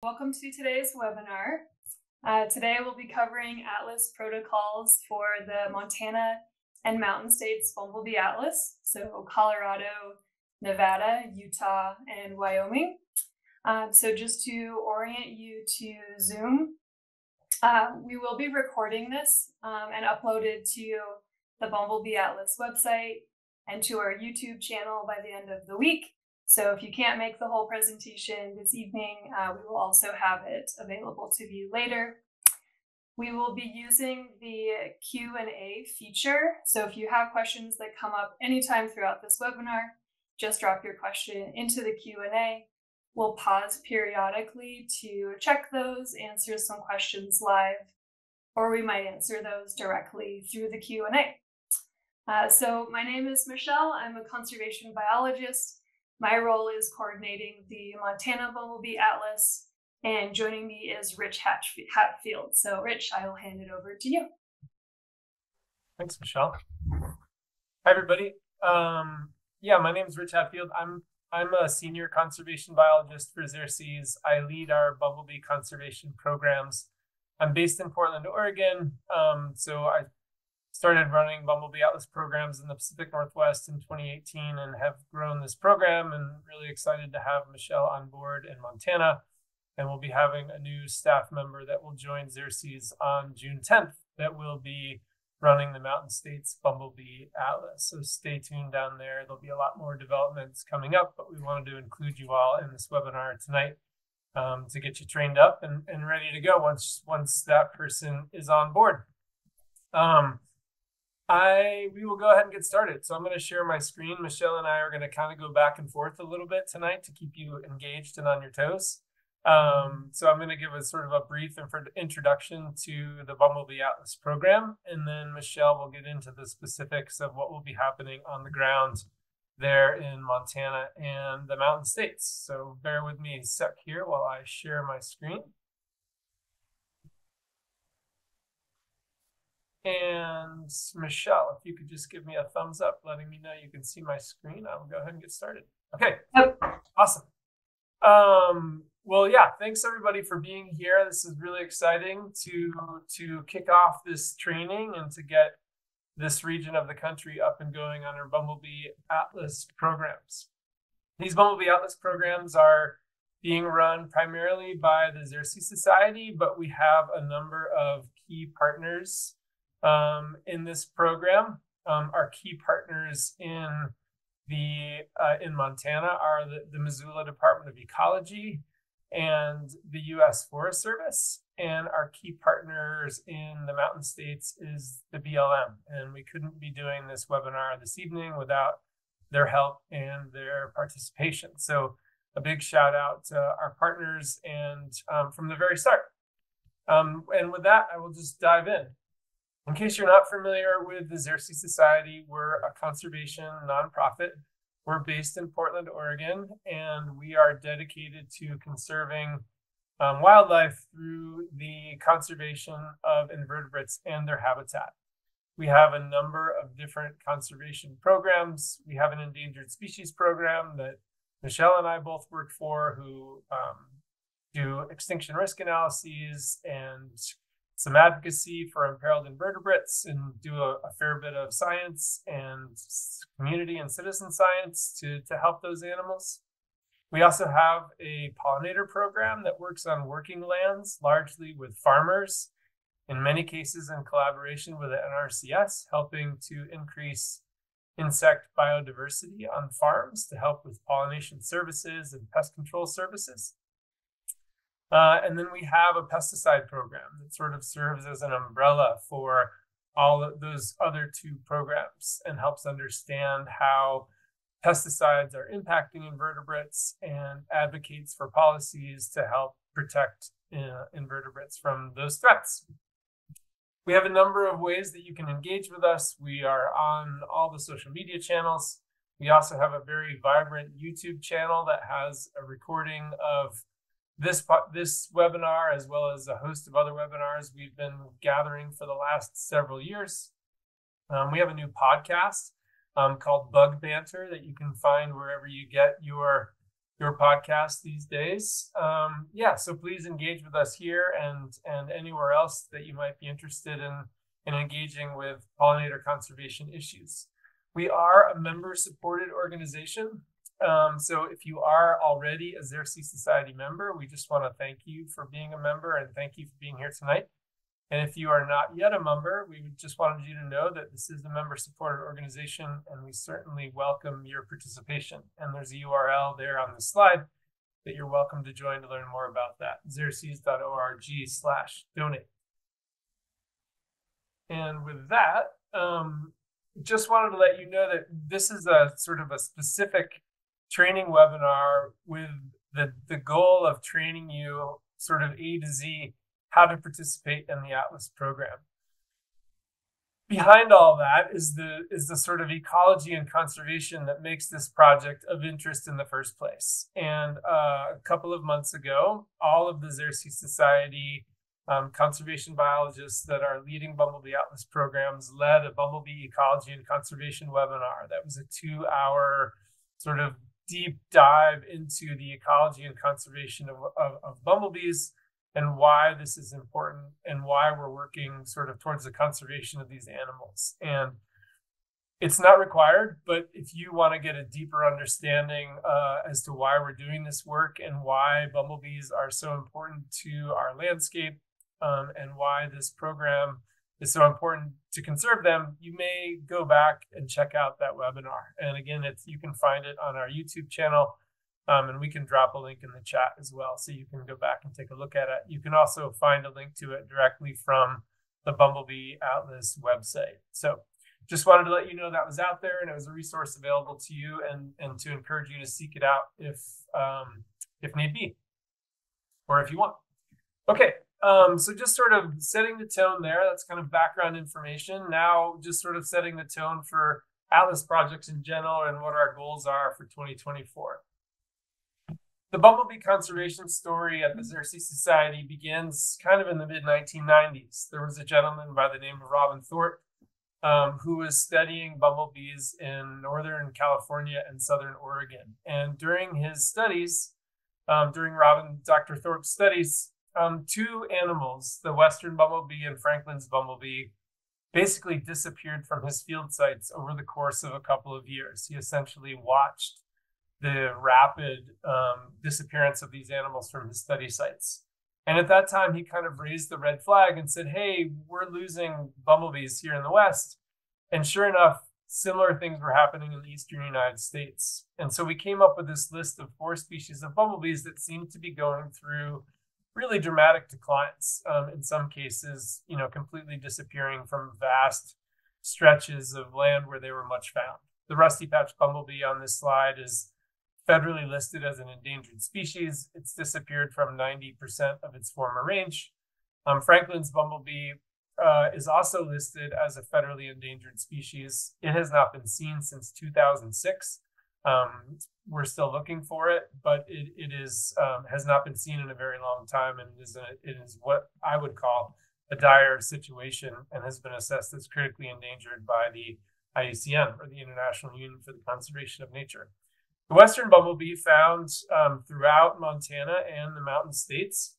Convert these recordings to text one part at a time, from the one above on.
Welcome to today's webinar. Today we'll be covering Atlas protocols for the Montana and Mountain States Bumblebee Atlas, so Colorado, Nevada, Utah, and Wyoming. So just to orient you to Zoom, we will be recording this and upload it to the Bumblebee Atlas website and to our YouTube channel by the end of the week. So if you can't make the whole presentation this evening, we will also have it available to view later. We will be using the Q&A feature. So if you have questions that come up anytime throughout this webinar, just drop your question into the Q&A. We'll pause periodically to check those, answer some questions live, or we might answer those directly through the Q&A. So my name is Michelle. I'm a conservation biologist. My role is coordinating the Montana Bumblebee Atlas, and joining me is Rich Hatfield. So Rich, I will hand it over to you. Thanks, Michelle. Hi, everybody. My name is Rich Hatfield. I'm a senior conservation biologist for Xerces. I lead our bumblebee conservation programs. I'm based in Portland, Oregon. So I started running Bumblebee Atlas programs in the Pacific Northwest in 2018 and have grown this program, and really excited to have Michelle on board in Montana. And we'll be having a new staff member that will join Xerces on June 10th that will be running the Mountain States Bumblebee Atlas. So stay tuned down there. There'll be a lot more developments coming up, but we wanted to include you all in this webinar tonight to get you trained up and ready to go once that person is on board. We will go ahead and get started. So I'm going to share my screen. Michelle and I are going to kind of go back and forth a little bit tonight to keep you engaged and on your toes. So I'm going to give a sort of a brief introduction to the Bumblebee Atlas program, and then Michelle will get into the specifics of what will be happening on the ground there in Montana and the Mountain States. So bear with me a sec here while I share my screen. And Michelle, if you could just give me a thumbs up, letting me know you can see my screen, I will go ahead and get started. Okay, awesome. Thanks everybody for being here. This is really exciting to kick off this training and to get this region of the country up and going on our Bumblebee Atlas programs. These Bumblebee Atlas programs are being run primarily by the Xerces Society, but we have a number of key partners in this program. Our key partners in Montana are the Missoula Department of Ecology and the U.S. Forest Service, and our key partners in the Mountain States is the BLM. And we couldn't be doing this webinar this evening without their help and their participation. So a big shout out to our partners and from the very start. And with that, I will just dive in. In case you're not familiar with the Xerces Society, we're a conservation nonprofit. We're based in Portland, Oregon, and we are dedicated to conserving wildlife through the conservation of invertebrates and their habitat. We have a number of different conservation programs. We have an endangered species program that Michelle and I both work for, who do extinction risk analyses and some advocacy for imperiled invertebrates, and do a fair bit of science and community and citizen science to help those animals. We also have a pollinator program that works on working lands, largely with farmers, in many cases in collaboration with the NRCS, helping to increase insect biodiversity on farms to help with pollination services and pest control services. And then we have a pesticide program that sort of serves as an umbrella for all of those other two programs and helps understand how pesticides are impacting invertebrates and advocates for policies to help protect invertebrates from those threats. We have a number of ways that you can engage with us. We are on all the social media channels. We also have a very vibrant YouTube channel that has a recording of this webinar, as well as a host of other webinars we've been gathering for the last several years. We have a new podcast called Bug Banter that you can find wherever you get your your podcast these days. So please engage with us here and anywhere else that you might be interested in engaging with pollinator conservation issues. We are a member-supported organization. So if you are already a Xerces Society member, we just want to thank you for being a member and thank you for being here tonight. And if you are not yet a member, we just wanted you to know that this is a member-supported organization, and we certainly welcome your participation. And there's a URL there on the slide that you're welcome to join to learn more about that, xerces.org/donate. And with that, just wanted to let you know that this is a sort of a specific training webinar with the goal of training you sort of A to Z how to participate in the Atlas program. Behind all that is the sort of ecology and conservation that makes this project of interest in the first place. And a couple of months ago, all of the Xerces Society conservation biologists that are leading Bumblebee Atlas programs led a Bumblebee ecology and conservation webinar. That was a 2-hour sort of deep dive into the ecology and conservation of bumblebees, and why this is important and why we're working sort of towards the conservation of these animals. And it's not required, but if you want to get a deeper understanding as to why we're doing this work and why bumblebees are so important to our landscape, and why this program is so important to conserve them, you may go back and check out that webinar. And again, you can find it on our YouTube channel. And we can drop a link in the chat as well, so you can go back and take a look at it. You can also find a link to it directly from the Bumblebee Atlas website. So just wanted to let you know that was out there, and it was a resource available to you, and to encourage you to seek it out if need be, or if you want. Okay, so just sort of setting the tone there. That's kind of background information. Now just sort of setting the tone for Atlas projects in general and what our goals are for 2024. The bumblebee conservation story at the Xerces Society begins kind of in the mid-1990s. There was a gentleman by the name of Robin Thorpe who was studying bumblebees in Northern California and Southern Oregon. And during his studies, during Dr. Thorpe's studies, 2 animals, the Western bumblebee and Franklin's bumblebee, basically disappeared from his field sites over the course of a couple of years. He essentially watched the rapid disappearance of these animals from his study sites. And at that time, he kind of raised the red flag and said, hey, we're losing bumblebees here in the West. And sure enough, similar things were happening in the eastern United States. And so we came up with this list of 4 species of bumblebees that seemed to be going through really dramatic declines. In some cases, completely disappearing from vast stretches of land where they were much found. The rusty-patched bumblebee on this slide is federally listed as an endangered species. It's disappeared from 90% of its former range. Franklin's bumblebee is also listed as a federally endangered species. It has not been seen since 2006. We're still looking for it, but it has not been seen in a very long time, and it is what I would call a dire situation, and has been assessed as critically endangered by the IUCN, or the International Union for the Conservation of Nature. The Western bumblebee, found throughout Montana and the Mountain States,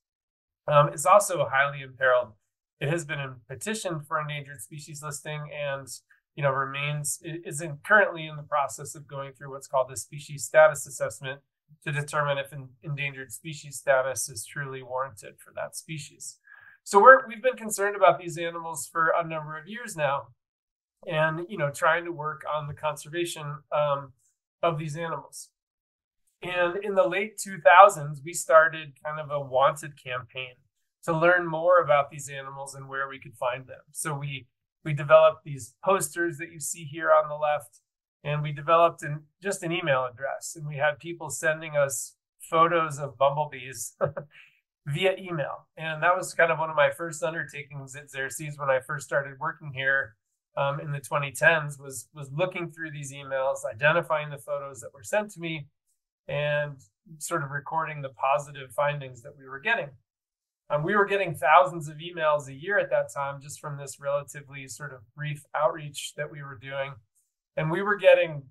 is also highly imperiled. It has been petitioned for endangered species listing, and is currently in the process of going through what's called the species status assessment to determine if an endangered species status is truly warranted for that species. So we've been concerned about these animals for a number of years now, and trying to work on the conservation of these animals. And in the late 2000s, we started kind of a wanted campaign to learn more about these animals and where we could find them. So we developed these posters that you see here on the left, and we developed just an email address, and we had people sending us photos of bumblebees via email. And that was kind of one of my first undertakings at Xerces when I first started working here in the 2010s, was looking through these emails, identifying the photos that were sent to me, and sort of recording the positive findings that we were getting. We were getting thousands of emails a year at that time, just from this relatively sort of brief outreach that we were doing. And we were getting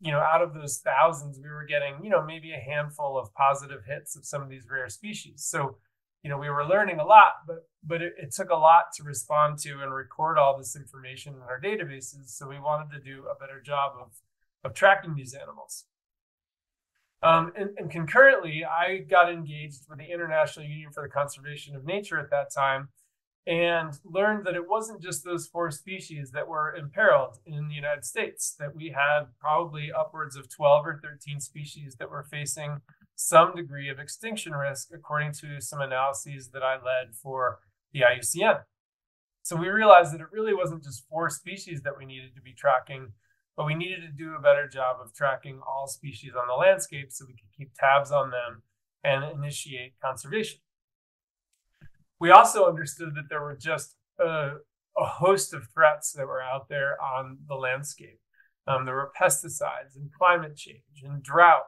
out of those thousands, we were getting, maybe a handful of positive hits of some of these rare species. So, we were learning a lot, but it took a lot to respond to and record all this information in our databases. So we wanted to do a better job of tracking these animals. And concurrently, I got engaged with the International Union for the Conservation of Nature at that time, and learned that it wasn't just those 4 species that were imperiled in the United States, that we had probably upwards of 12 or 13 species that were facing some degree of extinction risk, according to some analyses that I led for the IUCN. So we realized that it really wasn't just 4 species that we needed to be tracking, but we needed to do a better job of tracking all species on the landscape so we could keep tabs on them and initiate conservation. We also understood that there were just a host of threats that were out there on the landscape. There were pesticides and climate change and drought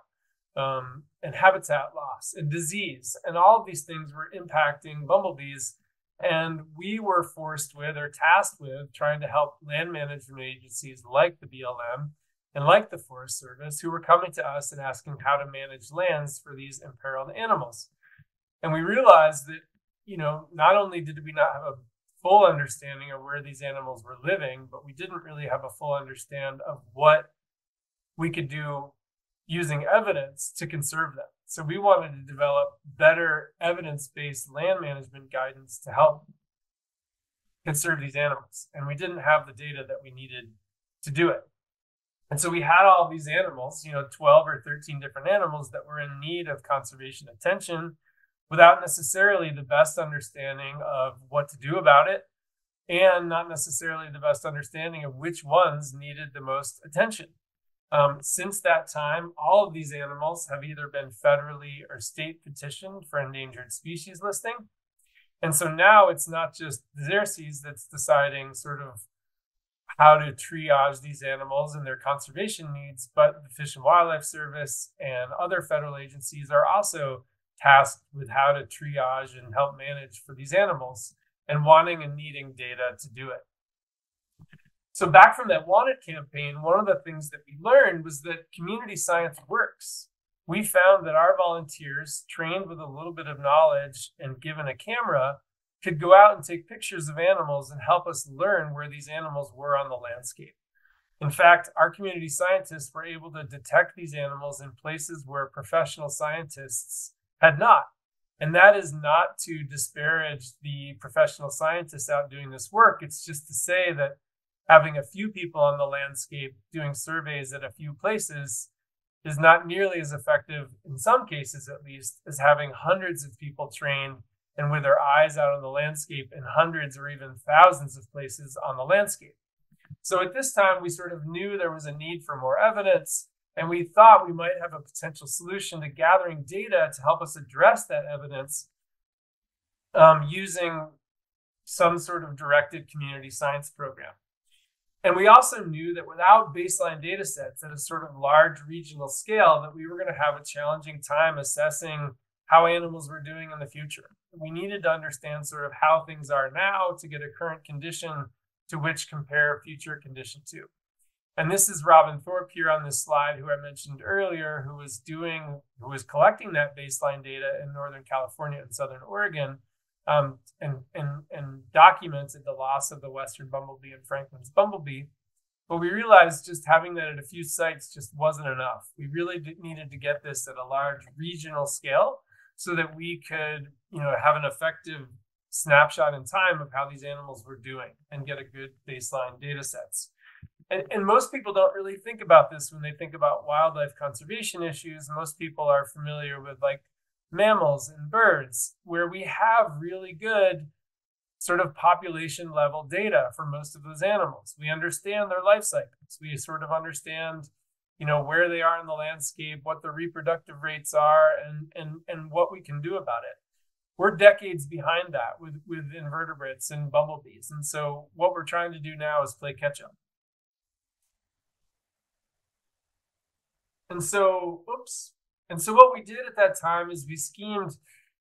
and habitat loss and disease. And all of these things were impacting bumblebees. And we were forced with, or tasked with, trying to help land management agencies like the BLM and like the Forest Service, who were coming to us and asking how to manage lands for these imperiled animals. And we realized that not only did we not have a full understanding of where these animals were living, but we didn't really have a full understanding of what we could do using evidence to conserve them. So we wanted to develop better evidence-based land management guidance to help conserve these animals. And we didn't have the data that we needed to do it. And so we had all these animals, 12 or 13 different animals that were in need of conservation attention, without necessarily the best understanding of what to do about it, and not necessarily the best understanding of which ones needed the most attention. Since that time, all of these animals have either been federally or state petitioned for endangered species listing. And so now it's not just the Xerces that's deciding sort of how to triage these animals and their conservation needs, but the Fish and Wildlife Service and other federal agencies are also tasked with how to triage and help manage for these animals, and wanting and needing data to do it. So back from that Wanted campaign, one of the things that we learned was that community science works. We found that our volunteers, trained with a little bit of knowledge and given a camera, could go out and take pictures of animals and help us learn where these animals were on the landscape. In fact, our community scientists were able to detect these animals in places where professional scientists had not. And that is not to disparage the professional scientists out doing this work. It's just to say that having a few people on the landscape doing surveys at a few places is not nearly as effective, in some cases at least, as having hundreds of people trained and with their eyes out on the landscape in hundreds or even thousands of places on the landscape. So at this time, we sort of knew there was a need for more evidence, and we thought we might have a potential solution to gathering data to help us address that evidence using some sort of directed community science program. And we also knew that without baseline data sets at a sort of large regional scale, that we were going to have a challenging time assessing how animals were doing in the future. We needed to understand sort of how things are now to get a current condition to which compare future condition to. And this is Robin Thorpe here on this slide, who I mentioned earlier, who was collecting that baseline data in Northern California and Southern Oregon, and documented the loss of the Western bumblebee and Franklin's bumblebee. But we realized just having that at a few sites just wasn't enough. We really needed to get this at a large regional scale so that we could, have an effective snapshot in time of how these animals were doing and get a good baseline data sets. And most people don't really think about this when they think about wildlife conservation issues. Most people are familiar with like mammals and birds, where we have really good sort of population level data for most of those animals. We understand their life cycles. We sort of understand, where they are in the landscape, what the reproductive rates are, and what we can do about it. We're decades behind that with invertebrates and bumblebees. And so what we're trying to do now is play catch up. And so what we did at that time is we schemed,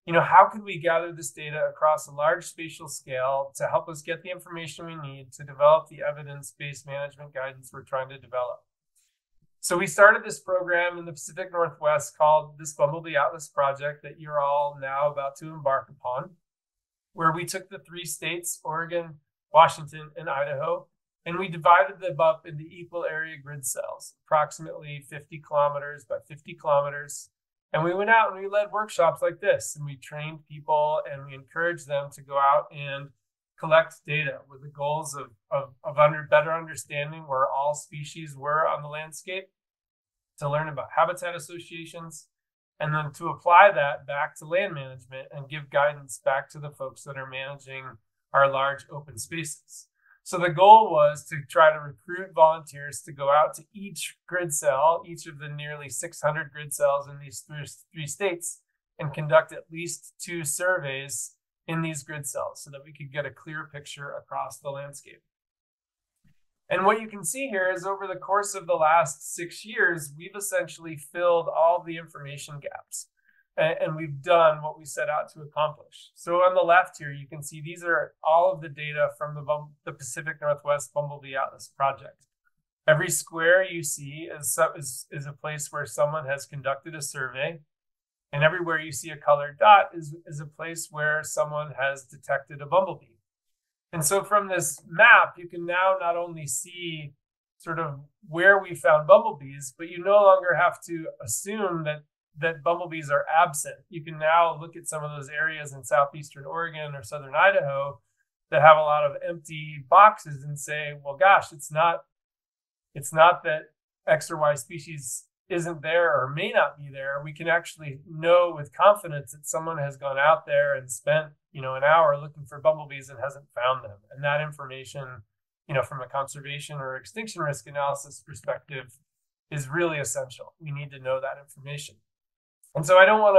how could we gather this data across a large spatial scale to help us get the information we need to develop the evidence-based management guidance we're trying to develop. So we started this program in the Pacific Northwest called this Bumblebee Atlas Project that you're all now about to embark upon, where we took the 3 states, Oregon, Washington, and Idaho, and we divided them up into equal area grid cells, approximately 50 kilometers by 50 kilometers. And we went out and we led workshops like this, and we trained people and we encouraged them to go out and collect data with the goals of better understanding where all species were on the landscape, to learn about habitat associations, and then to apply that back to land management and give guidance back to the folks that are managing our large open spaces. So the goal was to try to recruit volunteers to go out to each grid cell, each of the nearly 600 grid cells in these 3 states, and conduct at least 2 surveys in these grid cells so that we could get a clear picture across the landscape. And what you can see here is over the course of the last 6 years, we've essentially filled all the information gaps, and we've done what we set out to accomplish. So on the left here, you can see these are all of the data from the Pacific Northwest Bumblebee Atlas Project. Every square you see is a place where someone has conducted a survey, and everywhere you see a colored dot is a place where someone has detected a bumblebee. And so from this map, you can now not only see sort of where we found bumblebees, but you no longer have to assume that bumblebees are absent. You can now look at some of those areas in southeastern Oregon or southern Idaho that have a lot of empty boxes and say, well, gosh, it's not that X or Y species isn't there or may not be there. We can actually know with confidence that someone has gone out there and spent, an hour looking for bumblebees and hasn't found them. And that information, from a conservation or extinction risk analysis perspective, is really essential. We need to know that information. And so I don't want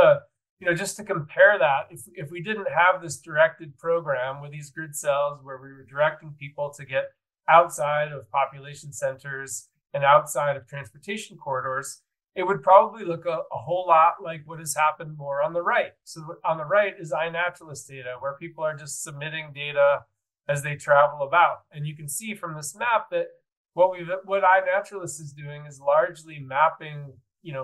to, just to compare that, if we didn't have this directed program with these grid cells where we were directing people to get outside of population centers and outside of transportation corridors, it would probably look a whole lot like what has happened more on the right. So on the right is iNaturalist data, where people are just submitting data as they travel about. And you can see from this map that what iNaturalist is doing is largely mapping,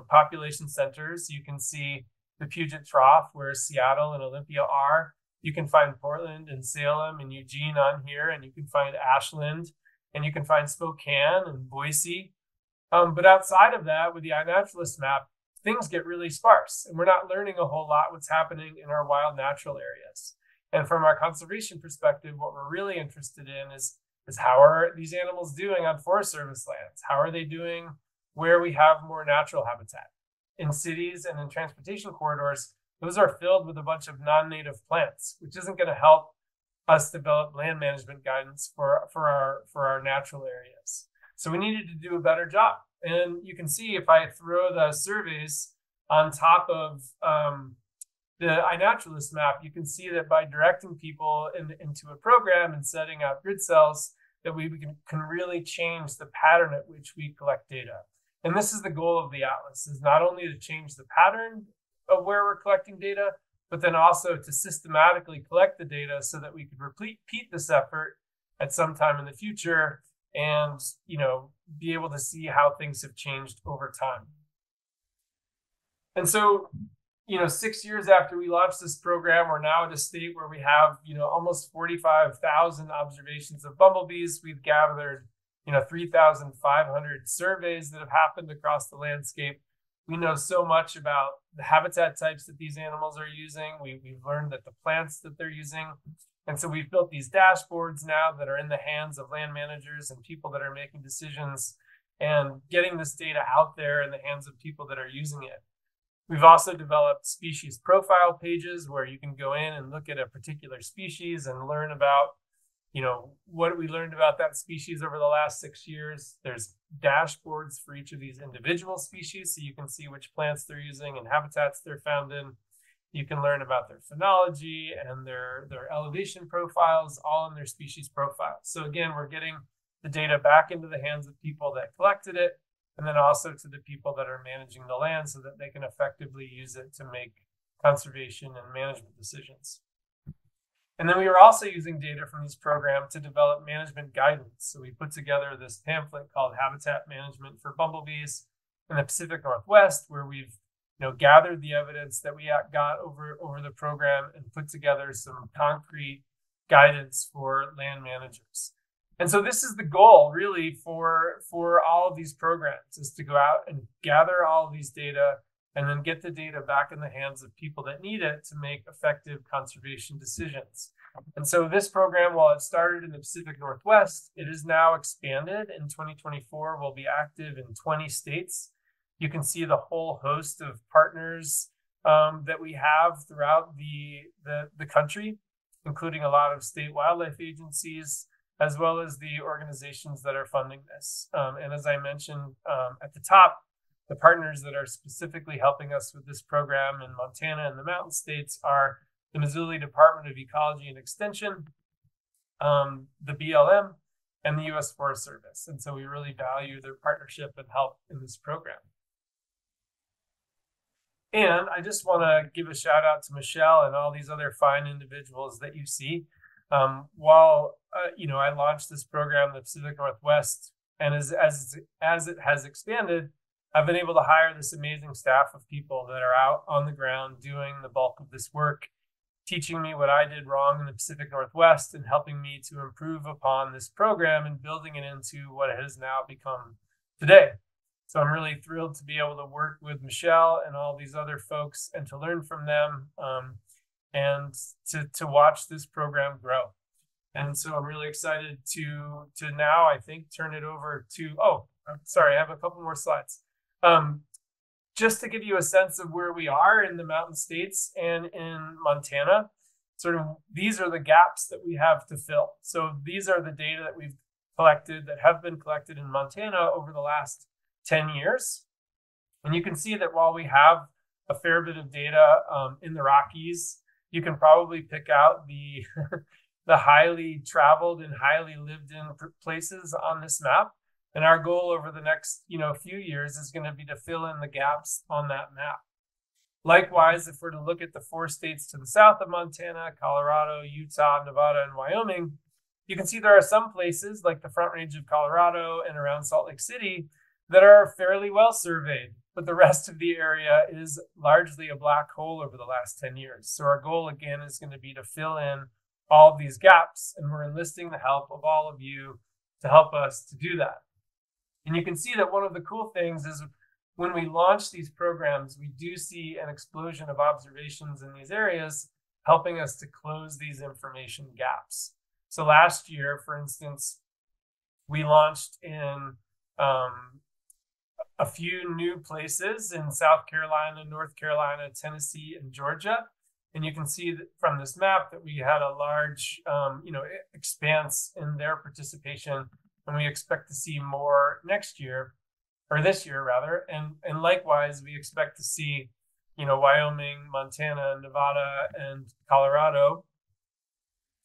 population centers. You can see the Puget Trough, where Seattle and Olympia are. You can find Portland and Salem and Eugene on here, and you can find Ashland, and you can find Spokane and Boise. But outside of that, with the iNaturalist map, things get really sparse, and we're not learning a whole lot what's happening in our wild natural areas. And from our conservation perspective, what we're really interested in is how are these animals doing on Forest Service lands? How are they doing where we have more natural habitat? In cities and in transportation corridors, those are filled with a bunch of non-native plants, which isn't going to help us develop land management guidance for our natural areas. So we needed to do a better job. And you can see if I throw the surveys on top of the iNaturalist map, you can see that by directing people into a program and setting out grid cells, that we can really change the pattern at which we collect data. And this is the goal of the Atlas, is not only to change the pattern of where we're collecting data, but then also to systematically collect the data so that we could repeat this effort at some time in the future and, be able to see how things have changed over time. And so, 6 years after we launched this program, we're now at a state where we have, almost 45,000 observations of bumblebees. We've gathered, 3,500 surveys that have happened across the landscape. We know so much about the habitat types that these animals are using. We've learned that the plants that they're using. And so we've built these dashboards now that are in the hands of land managers and people that are making decisions, and getting this data out there in the hands of people that are using it. We've also developed species profile pages where you can go in and look at a particular species and learn about, what we learned about that species over the last 6 years. There's dashboards for each of these individual species, so you can see which plants they're using and habitats they're found in. You can learn about their phenology and their elevation profiles, all in their species profiles. So again, we're getting the data back into the hands of people that collected it, and then also to the people that are managing the land so that they can effectively use it to make conservation and management decisions. And then we were also using data from these programs to develop management guidance. So we put together this pamphlet called Habitat Management for Bumblebees in the Pacific Northwest, where we've gathered the evidence that we got over the program and put together some concrete guidance for land managers. And so this is the goal really for all of these programs, is to go out and gather all of these data and then get the data back in the hands of people that need it to make effective conservation decisions. And so this program, while it started in the Pacific Northwest, it is now expanded. In 2024, will be active in 20 states. You can see the whole host of partners that we have throughout the country, including a lot of state wildlife agencies, as well as the organizations that are funding this. And as I mentioned at the top, the partners that are specifically helping us with this program in Montana and the Mountain States are the Missouri Department of Ecology and Extension, the BLM, and the U.S. Forest Service. And so we really value their partnership and help in this program. And I just want to give a shout out to Michelle and all these other fine individuals that you see. While I launched this program in the Pacific Northwest, and as it has expanded, I've been able to hire this amazing staff of people that are out on the ground doing the bulk of this work, teaching me what I did wrong in the Pacific Northwest and helping me to improve upon this program and building it into what it has now become today. So I'm really thrilled to be able to work with Michelle and all these other folks and to learn from them and to watch this program grow. And so I'm really excited to now, I think, turn it over to, I have a couple more slides. Just to give you a sense of where we are in the Mountain States and in Montana, sort of these are the gaps that we have to fill. So these are the data that we've collected that have been collected in Montana over the last 10 years. And you can see that while we have a fair bit of data in the Rockies, you can probably pick out the the highly traveled and highly lived in places on this map. And our goal over the next few years is going to be to fill in the gaps on that map. Likewise, if we're to look at the 4 states to the south of Montana, Colorado, Utah, Nevada, and Wyoming, you can see there are some places like the Front Range of Colorado and around Salt Lake City that are fairly well surveyed, but the rest of the area is largely a black hole over the last 10 years. So our goal again is going to be to fill in all of these gaps, and we're enlisting the help of all of you to help us to do that. And you can see that one of the cool things is when we launch these programs, we do see an explosion of observations in these areas, helping us to close these information gaps. So last year, for instance, we launched in a few new places in South Carolina, North Carolina, Tennessee, and Georgia. And you can see that from this map that we had a large, expanse in their participation, and we expect to see more next year, or this year rather. And likewise, we expect to see, Wyoming, Montana, Nevada, and Colorado,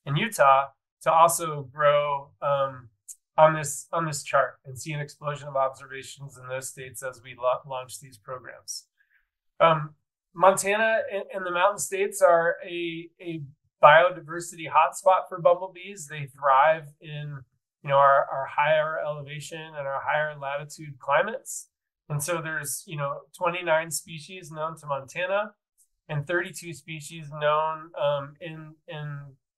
and Utah to also grow on this chart and see an explosion of observations in those states as we launch these programs. Montana and the Mountain States are a biodiversity hotspot for bumblebees. They thrive in our higher elevation and our higher latitude climates. And so there's 29 species known to Montana and 32 species known in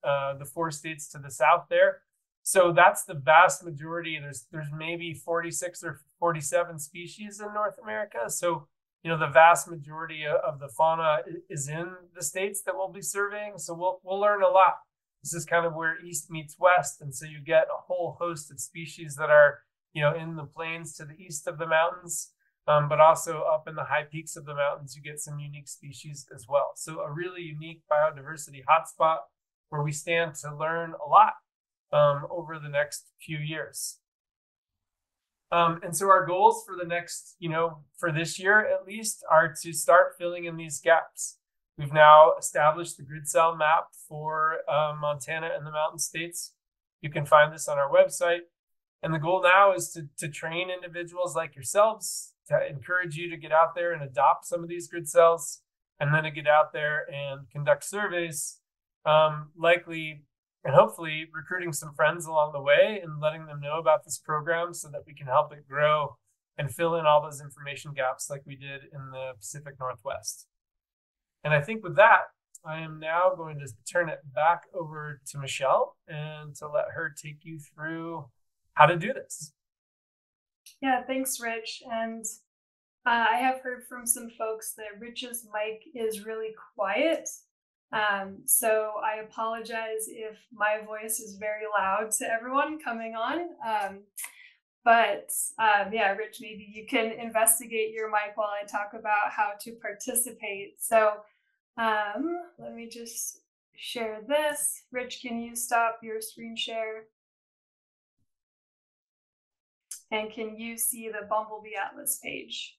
the 4 states to the south there. So that's the vast majority. There's maybe 46 or 47 species in North America. So the vast majority of the fauna is in the states that we'll be surveying. So we'll learn a lot. This is kind of where east meets west. And so you get a whole host of species that are, in the plains to the east of the mountains, but also up in the high peaks of the mountains, you get some unique species as well. So a really unique biodiversity hotspot where we stand to learn a lot over the next few years. And so our goals for the next, for this year at least, are to start filling in these gaps. We've now established the grid cell map for Montana and the Mountain States. You can find this on our website. And the goal now is to train individuals like yourselves, to encourage you to get out there and adopt some of these grid cells, and then to get out there and conduct surveys likely and hopefully recruiting some friends along the way and letting them know about this program so that we can help it grow and fill in all those information gaps like we did in the Pacific Northwest. And I think with that, I am now going to turn it back over to Michelle and to let her take you through how to do this. Yeah, thanks, Rich. And I have heard from some folks that Rich's mic is really quiet. So I apologize if my voice is very loud to everyone coming on. Yeah, Rich, maybe you can investigate your mic while I talk about how to participate. So let me just share this. Rich, can you stop your screen share? And can you see the Bumblebee Atlas page?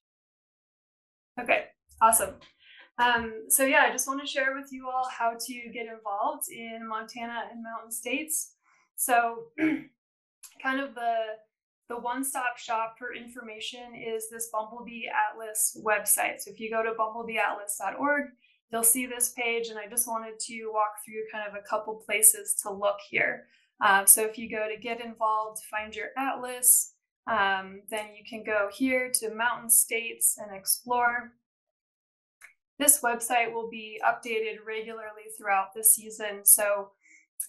Okay, awesome. So yeah, I just want to share with you all how to get involved in Montana and Mountain States. So kind of the one-stop shop for information is this Bumblebee Atlas website. So if you go to bumblebeeatlas.org, you'll see this page, and I just wanted to walk through kind of a couple places to look here. So if you go to get involved, find your atlas, then you can go here to Mountain States and explore. This website will be updated regularly throughout the season. So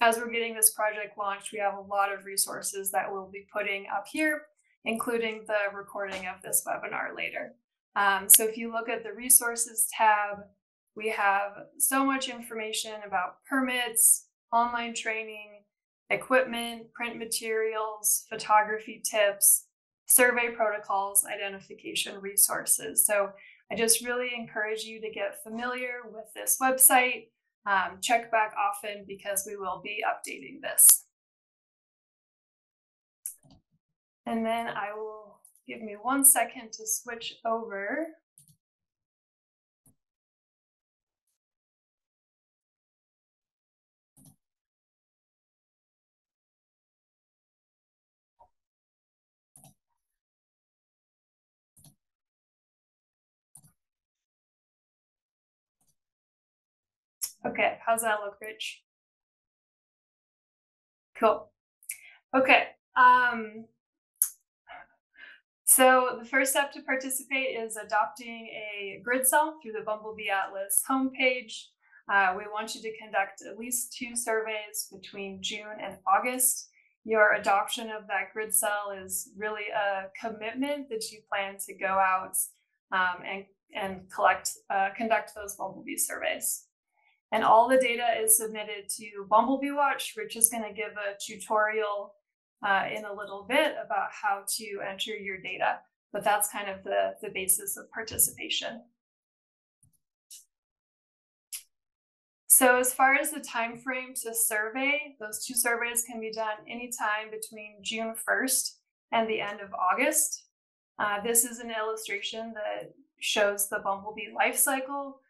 as we're getting this project launched, we have a lot of resources that we'll be putting up here, including the recording of this webinar later. So if you look at the resources tab, we have so much information about permits, online training, equipment, print materials, photography tips, survey protocols, identification resources. So I just really encourage you to get familiar with this website. Check back often because we will be updating this. And then I will give me 1 second to switch over. Okay, how's that look, Rich? Cool. Okay. So the first step to participate is adopting a grid cell through the Bumblebee Atlas homepage. We want you to conduct at least 2 surveys between June and August. Your adoption of that grid cell is really a commitment that you plan to go out and conduct those Bumblebee surveys. And all the data is submitted to Bumblebee Watch. Rich is going to give a tutorial in a little bit about how to enter your data, but that's kind of the basis of participation. So as far as the time frame to survey, those 2 surveys can be done anytime between June 1st and the end of August. This is an illustration that shows the bumblebee life cycle.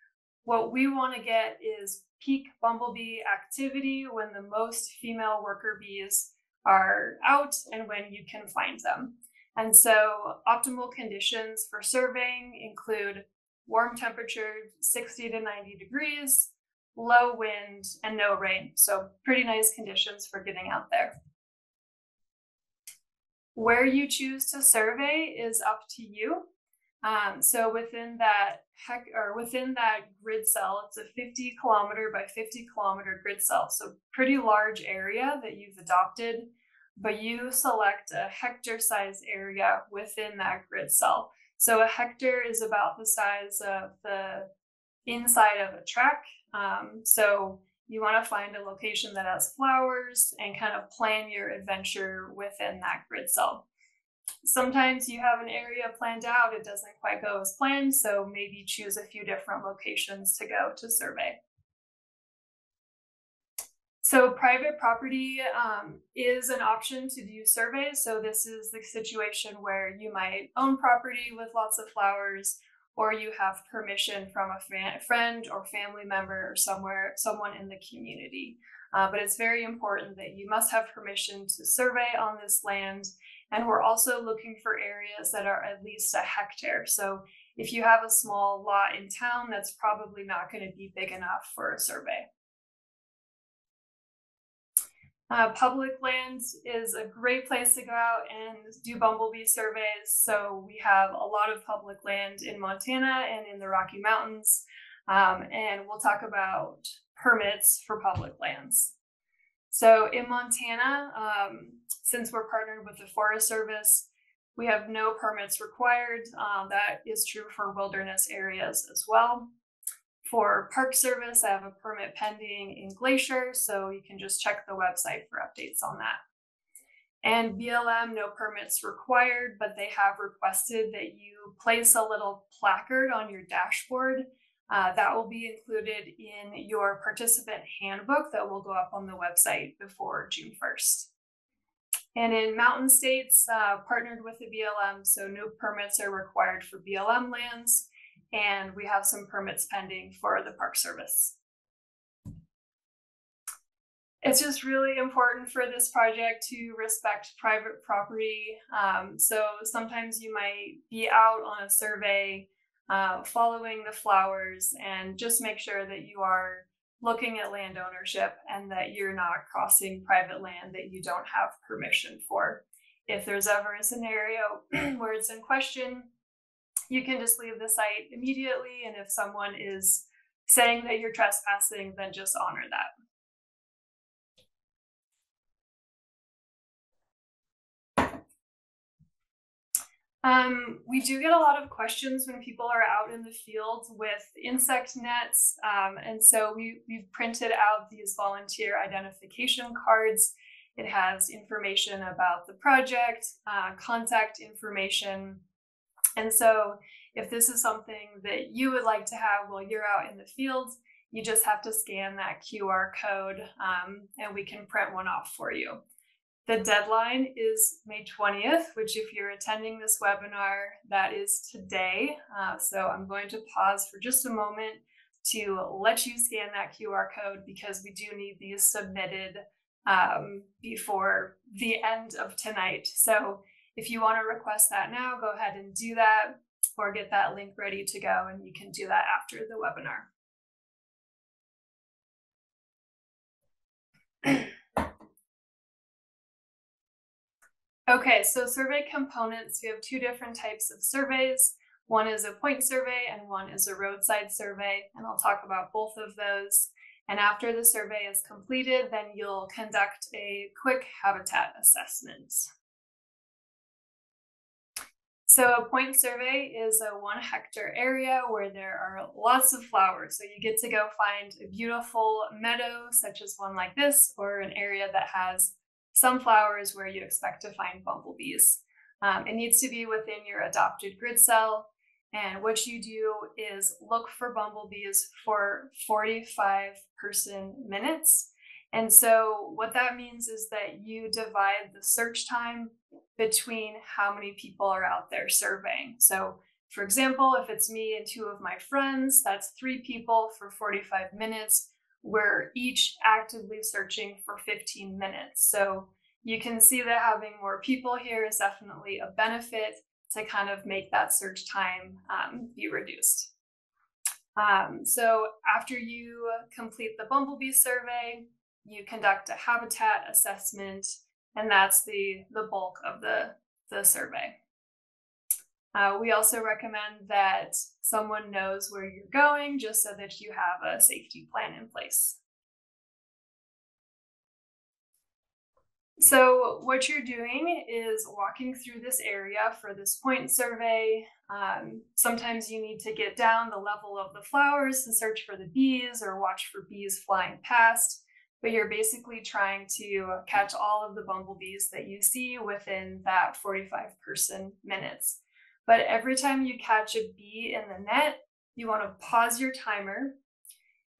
What we want to get is peak bumblebee activity when the most female worker bees are out and when you can find them. And so optimal conditions for surveying include warm temperature, 60 to 90 degrees, low wind, and no rain. So pretty nice conditions for getting out there. Where you choose to survey is up to you. So within that grid cell, it's a 50 kilometer by 50 kilometer grid cell. So pretty large area that you've adopted, but you select a hectare size area within that grid cell. So a hectare is about the size of the inside of a track. So you want to find a location that has flowers and kind of plan your adventure within that grid cell. Sometimes you have an area planned out, it doesn't quite go as planned, so maybe choose a few different locations to go to survey. So private property is an option to do surveys. So this is the situation where you might own property with lots of flowers, or you have permission from a friend or family member or someone in the community. But it's very important that you must have permission to survey on this land. And we're also looking for areas that are at least a hectare. So if you have a small lot in town, that's probably not going to be big enough for a survey. Public land is a great place to go out and do bumblebee surveys. So we have a lot of public land in Montana and in the Rocky Mountains. And we'll talk about permits for public lands. So in Montana, since we're partnered with the Forest Service, we have no permits required. That is true for wilderness areas as well. For Park Service, I have a permit pending in Glacier, so you can just check the website for updates on that. And BLM, no permits required, but they have requested that you place a little placard on your dashboard. That will be included in your participant handbook that will go up on the website before June 1st. And in Mountain States, partnered with the BLM, so no permits are required for BLM lands. And we have some permits pending for the Park Service. It's just really important for this project to respect private property. So sometimes you might be out on a survey following the flowers, and just make sure that you are looking at land ownership and that you're not crossing private land that you don't have permission for. If there's ever a scenario where it's in question, you can just leave the site immediately, and if someone is saying that you're trespassing, then just honor that. We do get a lot of questions when people are out in the field with insect nets, and so we've printed out these volunteer identification cards. It has information about the project, contact information. And so if this is something that you would like to have while you're out in the field, you just have to scan that QR code and we can print one off for you. The deadline is May 20th, which if you're attending this webinar, that is today. So I'm going to pause for just a moment to let you scan that QR code, because we do need these submitted before the end of tonight. So if you want to request that now, go ahead and do that, or get that link ready to go, and you can do that after the webinar. Okay, so survey components, we have two different types of surveys. One is a point survey and one is a roadside survey, and I'll talk about both of those. And after the survey is completed, then you'll conduct a quick habitat assessment. So a point survey is a 1 hectare area where there are lots of flowers. So you get to go find a beautiful meadow, such as one like this, or an area that has some flowers where you expect to find bumblebees. It needs to be within your adopted grid cell. And what you do is look for bumblebees for 45 person minutes. And so what that means is that you divide the search time between how many people are out there surveying. So for example, if it's me and 2 of my friends, that's 3 people for 45 minutes. We're each actively searching for 15 minutes. So you can see that having more people here is definitely a benefit to kind of make that search time be reduced. So after you complete the bumblebee survey, you conduct a habitat assessment, and that's the bulk of the survey. We also recommend that someone knows where you're going, just so that you have a safety plan in place. So what you're doing is walking through this area for this point survey. Sometimes you need to get down the level of the flowers to search for the bees or watch for bees flying past, but you're basically trying to catch all of the bumblebees that you see within that 45 person minutes. But every time you catch a bee in the net, you want to pause your timer,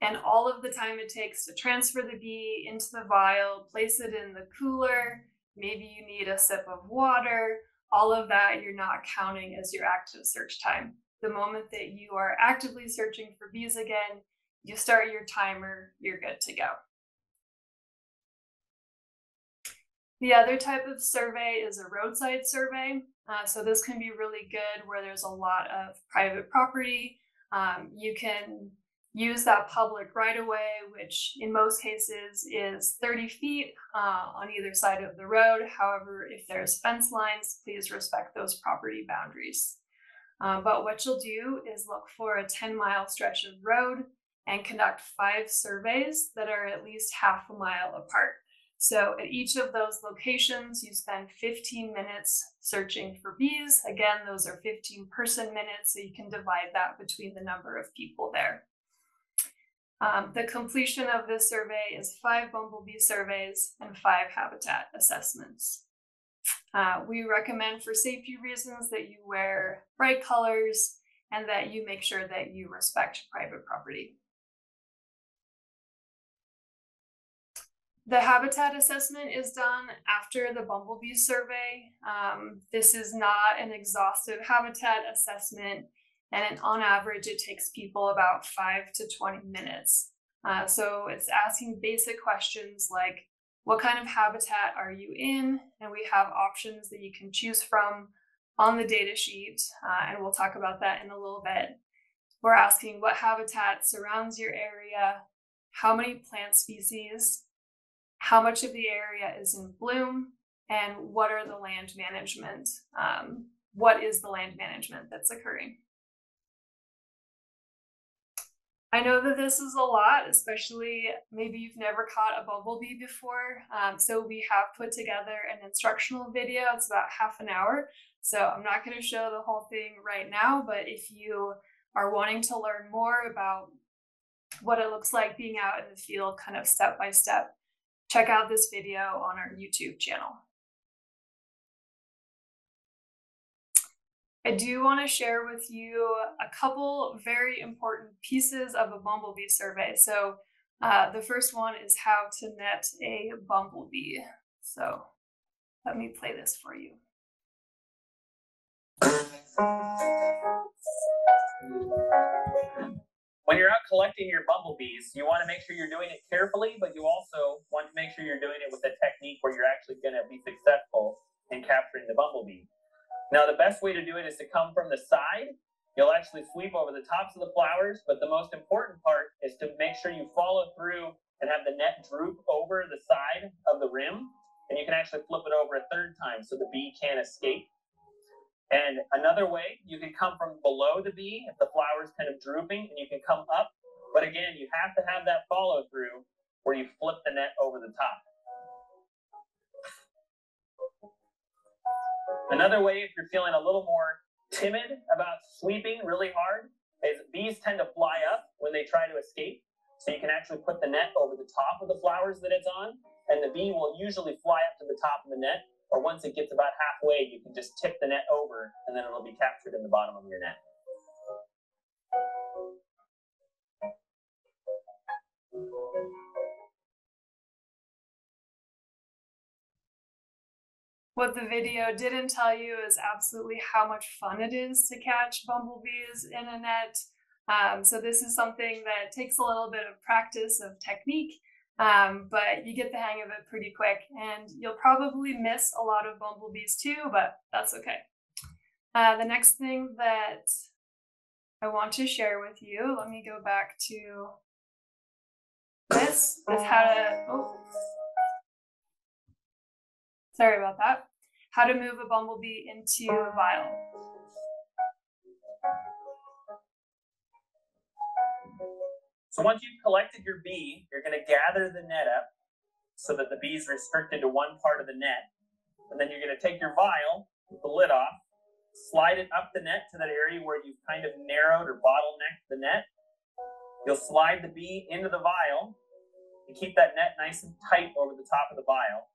and all of the time it takes to transfer the bee into the vial, place it in the cooler, maybe you need a sip of water, all of that you're not counting as your active search time. The moment that you are actively searching for bees again, you start your timer, you're good to go. The other type of survey is a roadside survey. So this can be really good where there's a lot of private property. You can use that public right-of-way, which in most cases is 30 feet on either side of the road. However, if there's fence lines, please respect those property boundaries. But what you'll do is look for a 10-mile stretch of road and conduct 5 surveys that are at least half a mile apart. So at each of those locations, you spend 15 minutes searching for bees. Again, those are 15 person minutes, so you can divide that between the number of people there. The completion of this survey is 5 bumblebee surveys and 5 habitat assessments. We recommend for safety reasons that you wear bright colors and that you make sure that you respect private property. The habitat assessment is done after the bumblebee survey. This is not an exhaustive habitat assessment, and on average, it takes people about 5 to 20 minutes. So it's asking basic questions like, what kind of habitat are you in? And we have options that you can choose from on the data sheet, and we'll talk about that in a little bit. We're asking what habitat surrounds your area, how many plant species, how much of the area is in bloom, and what are the land management, what is the land management that's occurring. I know that this is a lot, especially maybe you've never caught a bumblebee before. So we have put together an instructional video. It's about half an hour. So I'm not going to show the whole thing right now, but if you are wanting to learn more about what it looks like being out in the field, kind of step by step, check out this video on our YouTube channel. I do want to share with you a couple very important pieces of a bumblebee survey. So the first one is how to net a bumblebee. So let me play this for you. When you're out collecting your bumblebees, you want to make sure you're doing it carefully, but you also want to make sure you're doing it with a technique where you're actually going to be successful in capturing the bumblebee. Now, the best way to do it is to come from the side. You'll actually sweep over the tops of the flowers, but the most important part is to make sure you follow through and have the net droop over the side of the rim, and you can actually flip it over a third time so the bee can't escape. And another way, you can come from below the bee if the flower is kind of drooping, and you can come up. But again, you have to have that follow through where you flip the net over the top. Another way, if you're feeling a little more timid about sweeping really hard, is bees tend to fly up when they try to escape. So you can actually put the net over the top of the flowers that it's on, and the bee will usually fly up to the top of the net. Or once it gets about halfway, you can just tip the net over, and then it'll be captured in the bottom of your net. What the video didn't tell you is absolutely how much fun it is to catch bumblebees in a net. So this is something that takes a little bit of practice of technique. But you get the hang of it pretty quick, and you'll probably miss a lot of bumblebees too, but that's okay. The next thing that I want to share with you, let me go back to this, is how to, sorry about that, how to move a bumblebee into a vial. So once you've collected your bee, you're going to gather the net up so that the bee is restricted to one part of the net. And then you're going to take your vial with the lid off, slide it up the net to that area where you've kind of narrowed or bottlenecked the net. You'll slide the bee into the vial and keep that net nice and tight over the top of the vial.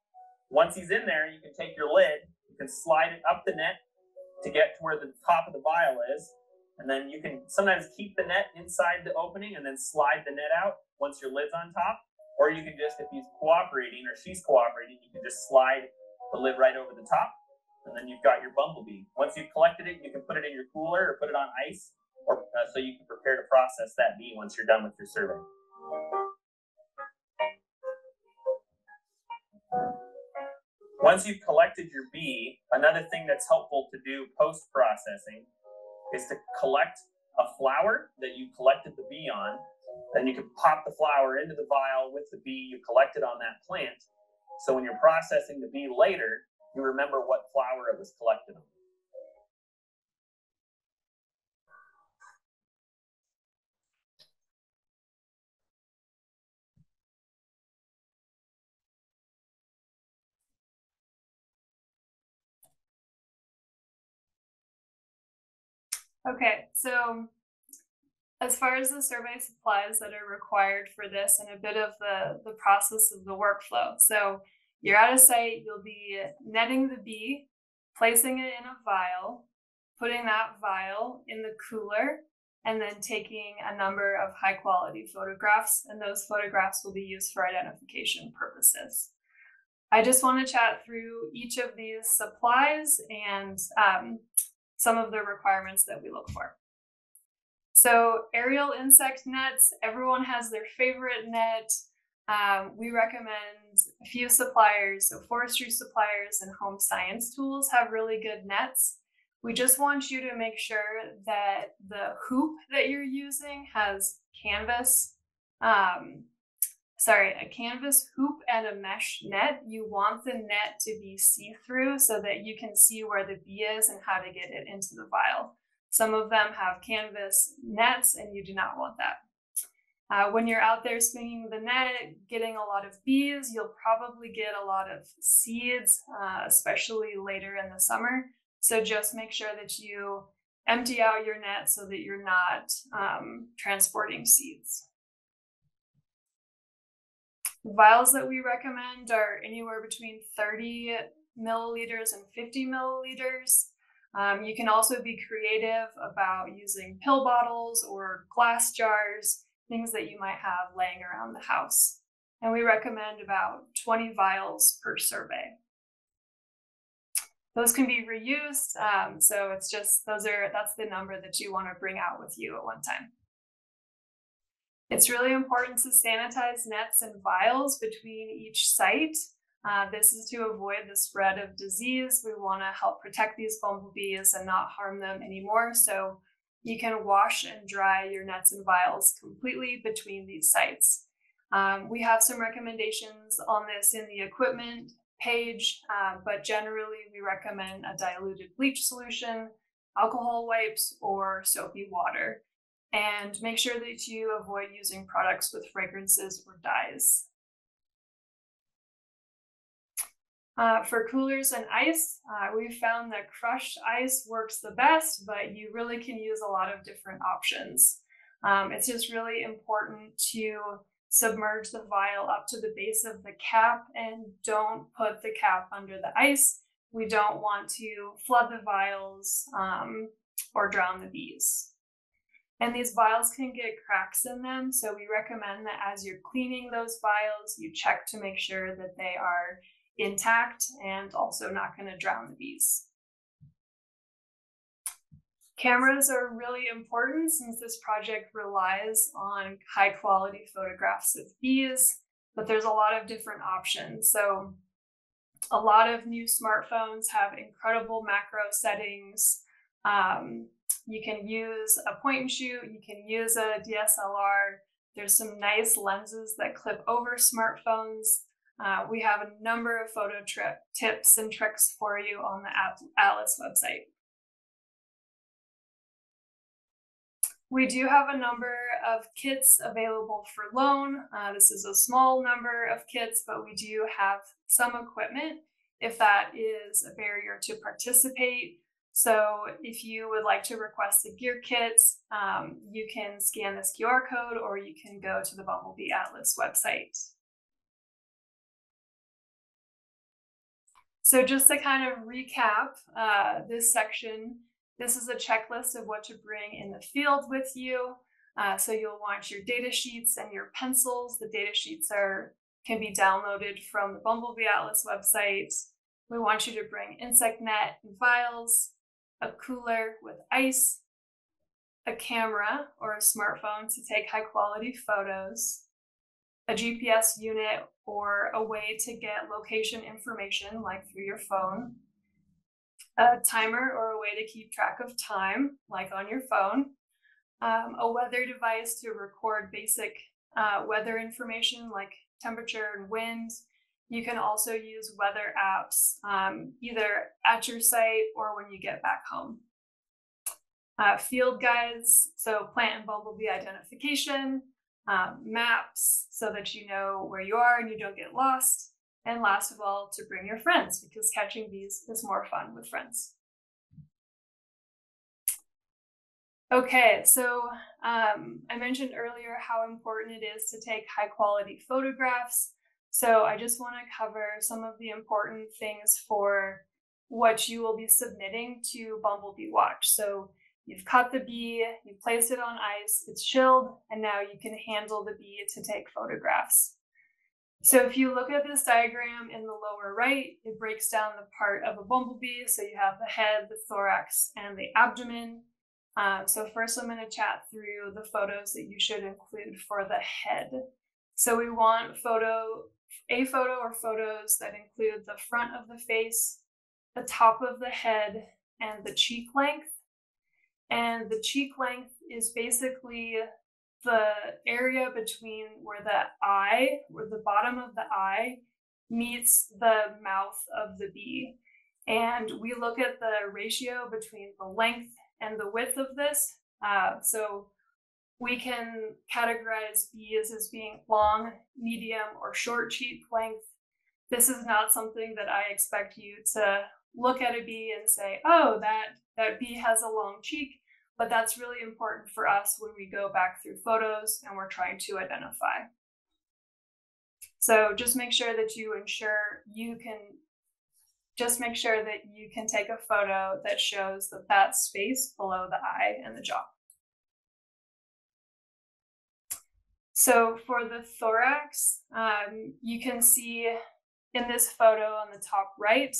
Once he's in there, you can take your lid, you can slide it up the net to get to where the top of the vial is. And then you can sometimes keep the net inside the opening and then slide the net out once your lid's on top. Or you can just, if he's cooperating or she's cooperating, you can just slide the lid right over the top. And then you've got your bumblebee. Once you've collected it, you can put it in your cooler or put it on ice, or so you can prepare to process that bee once you're done with your survey. Once you've collected your bee, another thing that's helpful to do post-processing is to collect a flower that you collected the bee on Then you can pop the flower into the vial with the bee you collected on that plant. So when you're processing the bee later, you remember what flower it was collected on. Okay, so as far as the survey supplies that are required for this and a bit of the process of the workflow. So you're at a site, you'll be netting the bee, placing it in a vial, putting that vial in the cooler, and then taking a number of high quality photographs, and those photographs will be used for identification purposes. I just want to chat through each of these supplies and some of the requirements that we look for. So aerial insect nets, everyone has their favorite net. We recommend a few suppliers, so forestry suppliers and home science tools have really good nets. We just want you to make sure that the hoop that you're using has canvas, a canvas hoop and a mesh net. You want the net to be see-through so that you can see where the bee is and how to get it into the vial. Some of them have canvas nets and you do not want that. When you're out there swinging the net, getting a lot of bees, you'll probably get a lot of seeds, especially later in the summer. So just make sure that you empty out your net so that you're not transporting seeds. Vials that we recommend are anywhere between 30 milliliters and 50 milliliters. You can also be creative about using pill bottles or glass jars, things that you might have laying around the house. And we recommend about 20 vials per survey. Those can be reused, so it's just that's the number that you want to bring out with you at one time. It's really important to sanitize nets and vials between each site. This is to avoid the spread of disease. We want to help protect these bumblebees and not harm them anymore. So you can wash and dry your nets and vials completely between these sites. We have some recommendations on this in the equipment page, but generally we recommend a diluted bleach solution, alcohol wipes, or soapy water. And make sure that you avoid using products with fragrances or dyes. For coolers and ice, we've found that crushed ice works the best, but you really can use a lot of different options. It's just really important to submerge the vial up to the base of the cap and don't put the cap under the ice. We don't want to flood the vials or drown the bees. And these vials can get cracks in them, so we recommend that as you're cleaning those vials, you check to make sure that they are intact and also not going to drown the bees. Cameras are really important since this project relies on high quality photographs of bees, but there's a lot of different options. So a lot of new smartphones have incredible macro settings. You can use a point and shoot, you can use a DSLR. There's some nice lenses that clip over smartphones. We have a number of photo tips and tricks for you on the Atlas website. We do have a number of kits available for loan. This is a small number of kits, but we do have some equipment if that is a barrier to participate. So if you would like to request a gear kit, you can scan this QR code or you can go to the Bumblebee Atlas website. So just to kind of recap this section, this is a checklist of what to bring in the field with you. So you'll want your data sheets and your pencils. The data sheets can be downloaded from the Bumblebee Atlas website. We want you to bring insect net and vials, a cooler with ice, a camera or a smartphone to take high quality photos, a GPS unit or a way to get location information like through your phone, a timer or a way to keep track of time like on your phone, a weather device to record basic weather information like temperature and wind. You can also use weather apps either at your site or when you get back home. Field guides, so plant and bumblebee identification, maps so that you know where you are and you don't get lost, and last of all, to bring your friends because catching bees is more fun with friends. Okay, so I mentioned earlier how important it is to take high quality photographs. So I just want to cover some of the important things for what you will be submitting to Bumblebee Watch. So you've caught the bee, you've placed it on ice, it's chilled, and now you can handle the bee to take photographs. So if you look at this diagram in the lower right, it breaks down the part of a bumblebee. So you have the head, the thorax, and the abdomen. So first I'm going to chat through the photos that you should include for the head. So we want a photo or photos that include the front of the face, the top of the head, and the cheek length. And the cheek length is basically the area between where the bottom of the eye meets the mouth of the bee. And we look at the ratio between the length and the width of this. So we can categorize bees as being long, medium, or short cheek length. This is not something that I expect you to look at a bee and say, oh, that bee has a long cheek, but that's really important for us when we go back through photos and we're trying to identify. So just make sure that you can take a photo that shows that space below the eye and the jaw. So for the thorax, you can see in this photo on the top right,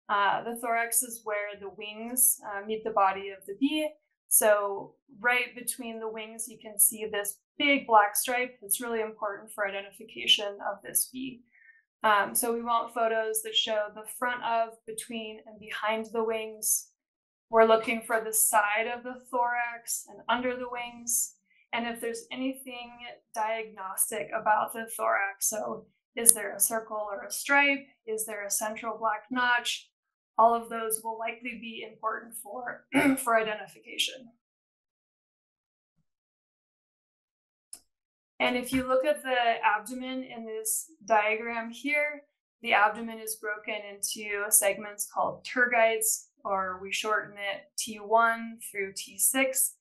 the thorax is where the wings meet the body of the bee. So right between the wings, you can see this big black stripe. It's really important for identification of this bee. So we want photos that show the front of, between, and behind the wings. We're looking for the side of the thorax and under the wings. And if there's anything diagnostic about the thorax, so is there a circle or a stripe? Is there a central black notch? All of those will likely be important for identification. And if you look at the abdomen in this diagram here, the abdomen is broken into segments called tergites, or we shorten it T1 through T6.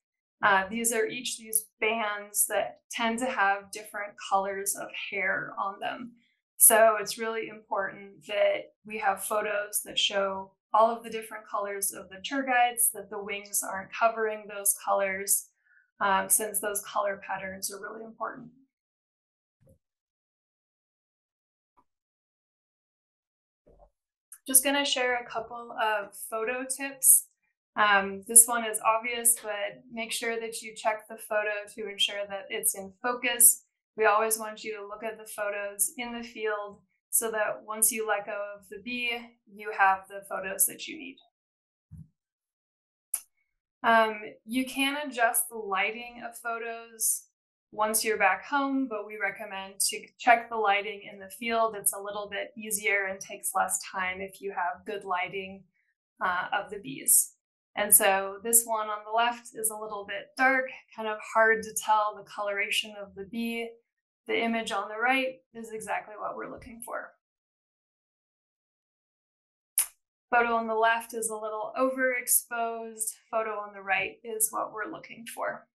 These are each these bands that tend to have different colors of hair on them. So it's really important that we have photos that show all of the different colors of the tergites, that the wings aren't covering those colors, since those color patterns are really important. Just going to share a couple of photo tips. This one is obvious, but make sure that you check the photo to ensure that it's in focus. We always want you to look at the photos in the field so that once you let go of the bee, you have the photos that you need. You can adjust the lighting of photos once you're back home, but we recommend to check the lighting in the field. It's a little bit easier and takes less time if you have good lighting of the bees. And so this one on the left is a little bit dark, kind of hard to tell the coloration of the bee. The image on the right is exactly what we're looking for. Photo on the left is a little overexposed. Photo on the right is what we're looking for.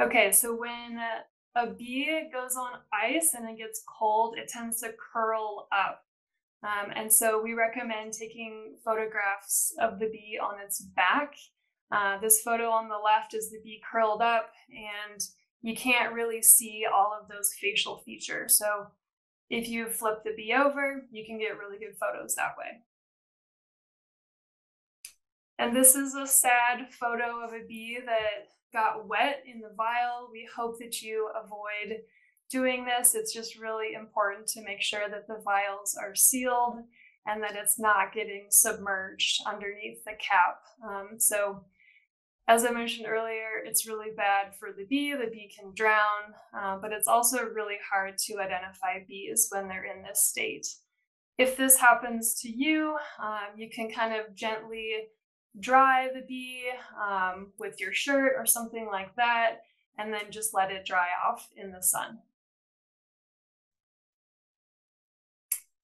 Okay, so when a bee goes on ice and it gets cold, it tends to curl up. And so we recommend taking photographs of the bee on its back. This photo on the left is the bee curled up, and you can't really see all of those facial features. So if you flip the bee over, you can get really good photos that way. And this is a sad photo of a bee that got wet in the vial. We hope that you avoid doing this. It's just really important to make sure that the vials are sealed and that it's not getting submerged underneath the cap. So As I mentioned earlier, it's really bad for the bee. The bee can drown, but it's also really hard to identify bees when they're in this state. If this happens to you, you can kind of gently dry the bee with your shirt or something like that, and then just let it dry off in the sun.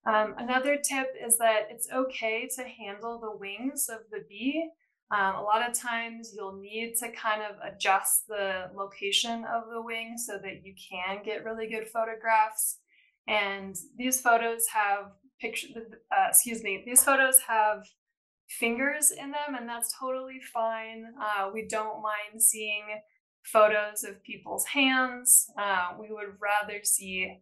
Another tip is that it's okay to handle the wings of the bee. A lot of times you'll need to kind of adjust the location of the wing so that you can get really good photographs. And these photos have these photos have fingers in them, and that's totally fine. We don't mind seeing photos of people's hands. We would rather see,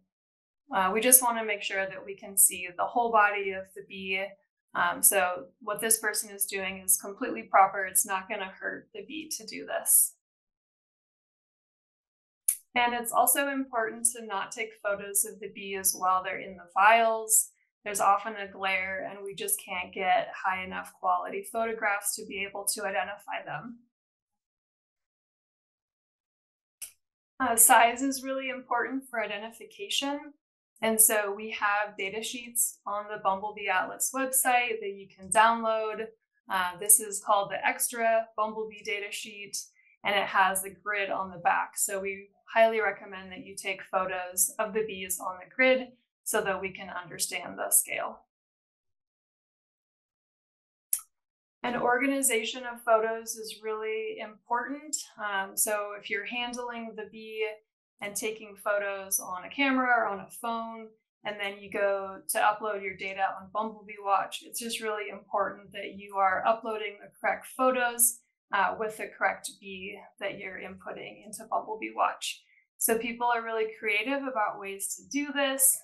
we just want to make sure that we can see the whole body of the bee. So what this person is doing is completely proper. It's not going to hurt the bee to do this. And it's also important to not take photos of the bees while they're in the vials. There's often a glare, and we just can't get high enough quality photographs to be able to identify them. Size is really important for identification. And so we have data sheets on the Bumblebee Atlas website that you can download. This is called the Extra Bumblebee Data Sheet, and it has the grid on the back. So we highly recommend that you take photos of the bees on the grid so that we can understand the scale. An organization of photos is really important. So if you're handling the bee and taking photos on a camera or on a phone, and then you go to upload your data on Bumblebee Watch, it's just really important that you are uploading the correct photos with the correct bee that you're inputting into Bumblebee Watch. So people are really creative about ways to do this.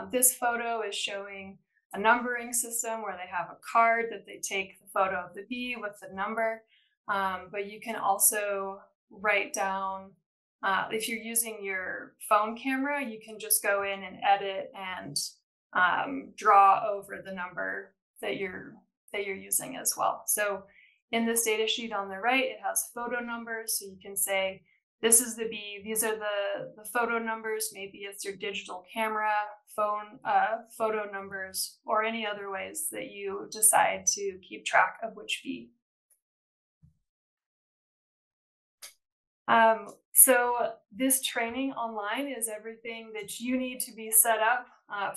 This photo is showing a numbering system where they have a card that they take the photo of the bee with the number, but you can also write down, if you're using your phone camera, you can just go in and edit and draw over the number that you're using as well. So in this data sheet on the right, it has photo numbers, so you can say, this is the bee, these are the photo numbers, maybe it's your digital camera, phone photo numbers, or any other ways that you decide to keep track of which bee. So this training online is everything that you need to be set up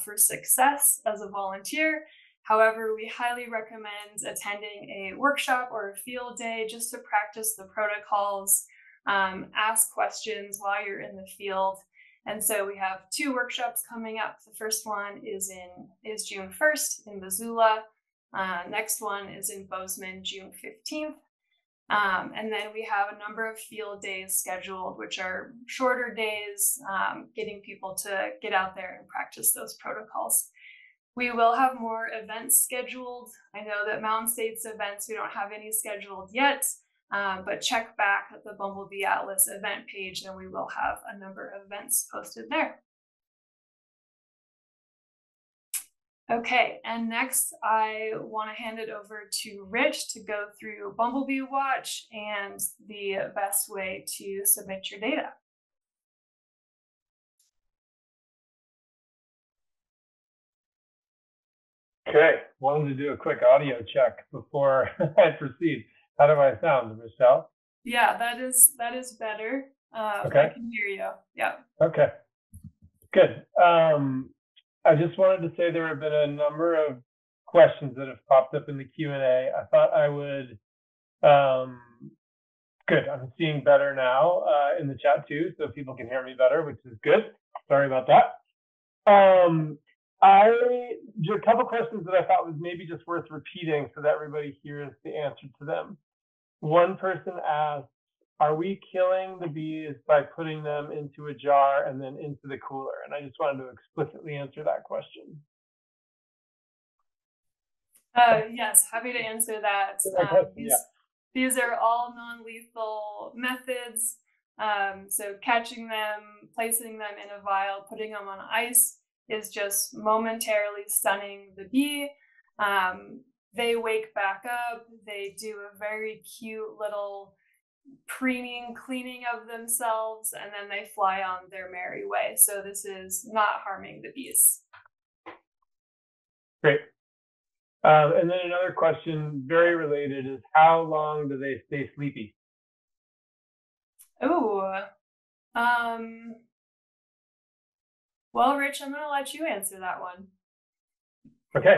for success as a volunteer. However, we highly recommend attending a workshop or a field day just to practice the protocols, ask questions while you're in the field. And so we have 2 workshops coming up. The first one is June 1st in Missoula. Next one is in Bozeman, June 15th. And then we have a number of field days scheduled, which are shorter days, getting people to get out there and practice those protocols. We will have more events scheduled. I know that Mountain States events, we don't have any scheduled yet, but check back at the Bumblebee Atlas event page and we will have a number of events posted there. Okay, and next I want to hand it over to Rich to go through Bumblebee Watch and the best way to submit your data. Okay, wanted to do a quick audio check before I proceed. How do I sound, Michelle? Yeah, that is better. Okay. I can hear you. Yeah. Okay, good. I just wanted to say there have been a number of questions that have popped up in the Q&A. I thought I would, good, I'm seeing better now in the chat too, so people can hear me better, which is good. Sorry about that. A couple questions that I thought was maybe just worth repeating so that everybody hears the answer to them. One person asked, are we killing the bees by putting them into a jar and then into the cooler? And I just wanted to explicitly answer that question. Yes, happy to answer that. These are all non-lethal methods. So catching them, placing them in a vial, putting them on ice is just momentarily stunning the bee. They wake back up. They do a very cute little preening, cleaning of themselves, and then they fly on their merry way. So this is not harming the bees. Great. And then another question, very related, is how long do they stay sleepy? Oh, well, Rich, I'm going to let you answer that one. Okay.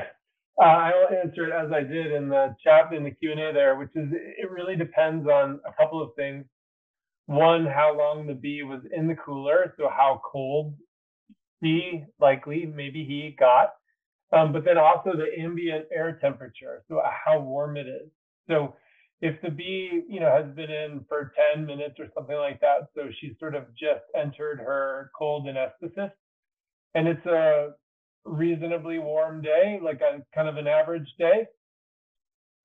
I will answer it as I did in the chat, in the Q&A there, which is it really depends on a couple of things. One, how long the bee was in the cooler, so how cold he maybe he got. But then also the ambient air temperature, so how warm it is. So if the bee, has been in for 10 minutes or something like that, so she's sort of just entered her cold anesthesis, and it's a reasonably warm day, like a kind of an average day,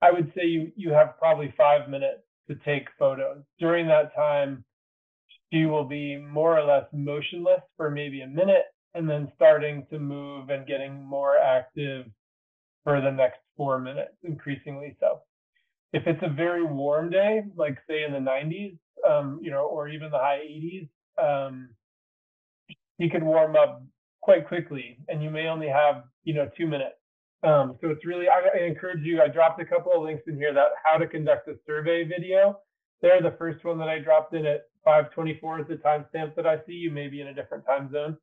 I would say you have probably 5 minutes to take photos. During that time, she will be more or less motionless for maybe a minute, and then starting to move and getting more active for the next 4 minutes, increasingly so. If it's a very warm day, like say in the 90s, or even the high 80s, you can warm up quite quickly, and you may only have 2 minutes. So it's really, I encourage you. I dropped a couple of links in here that how to conduct a survey video. They're the first one that I dropped in at 5:24 is the timestamp that I see. You may be in a different time zone.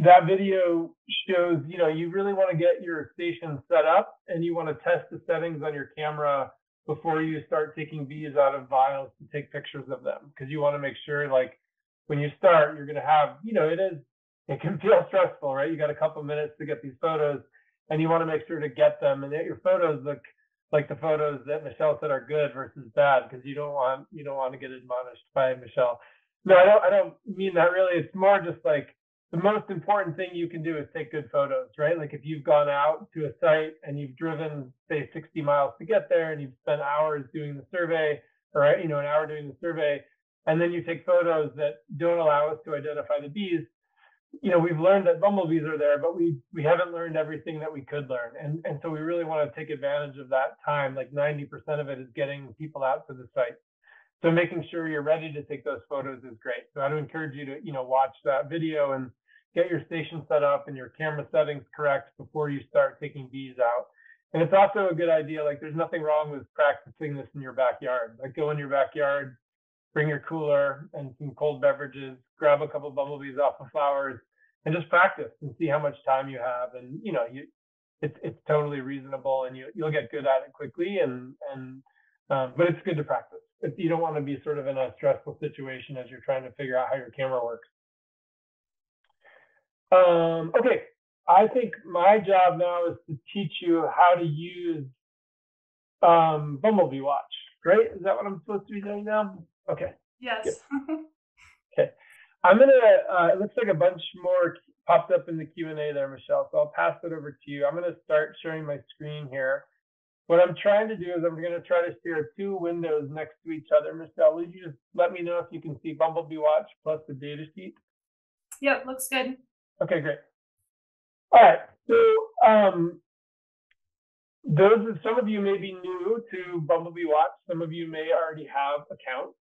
That video shows, you really want to get your station set up, and you want to test the settings on your camera before you start taking bees out of vials to take pictures of them, because you want to make sure, like, when you start, you're going to have, it can feel stressful, right? You got a couple minutes to get these photos, and you want to make sure to get them, and that your photos look like the photos that Michelle said are good versus bad, because you don't want to get admonished by Michelle. No, I don't mean that really. It's more just like the most important thing you can do is take good photos, right? Like if you've gone out to a site and you've driven, say, 60 miles to get there, and you've spent hours doing the survey, or an hour doing the survey, and then you take photos that don't allow us to identify the bees. We've learned that bumblebees are there, but we haven't learned everything that we could learn. And so we really want to take advantage of that time. Like 90% of it is getting people out to the site. So making sure you're ready to take those photos is great. So I'd encourage you to, watch that video and get your station set up and your camera settings correct before you start taking bees out. And it's also a good idea, like there's nothing wrong with practicing this in your backyard. Like go in your backyard, bring your cooler and some cold beverages, grab a couple of bumblebees off of flowers, and just practice and see how much time you have. And it's totally reasonable, and you'll get good at it quickly. But it's good to practice. You don't want to be sort of in a stressful situation as you're trying to figure out how your camera works. Okay, I think my job now is to teach you how to use Bumblebee Watch. Right? Is that what I'm supposed to be doing now? Okay. Yes. Okay. I'm gonna. It looks like a bunch more popped up in the Q&A there, Michelle. So I'll pass it over to you. I'm gonna start sharing my screen here. What I'm trying to do is I'm going to try to share two windows next to each other. Michelle, would you just let me know if you can see Bumblebee Watch plus the data sheet? Yep, looks good. Okay, great. All right. So some of you may be new to Bumblebee Watch. Some of you may already have accounts.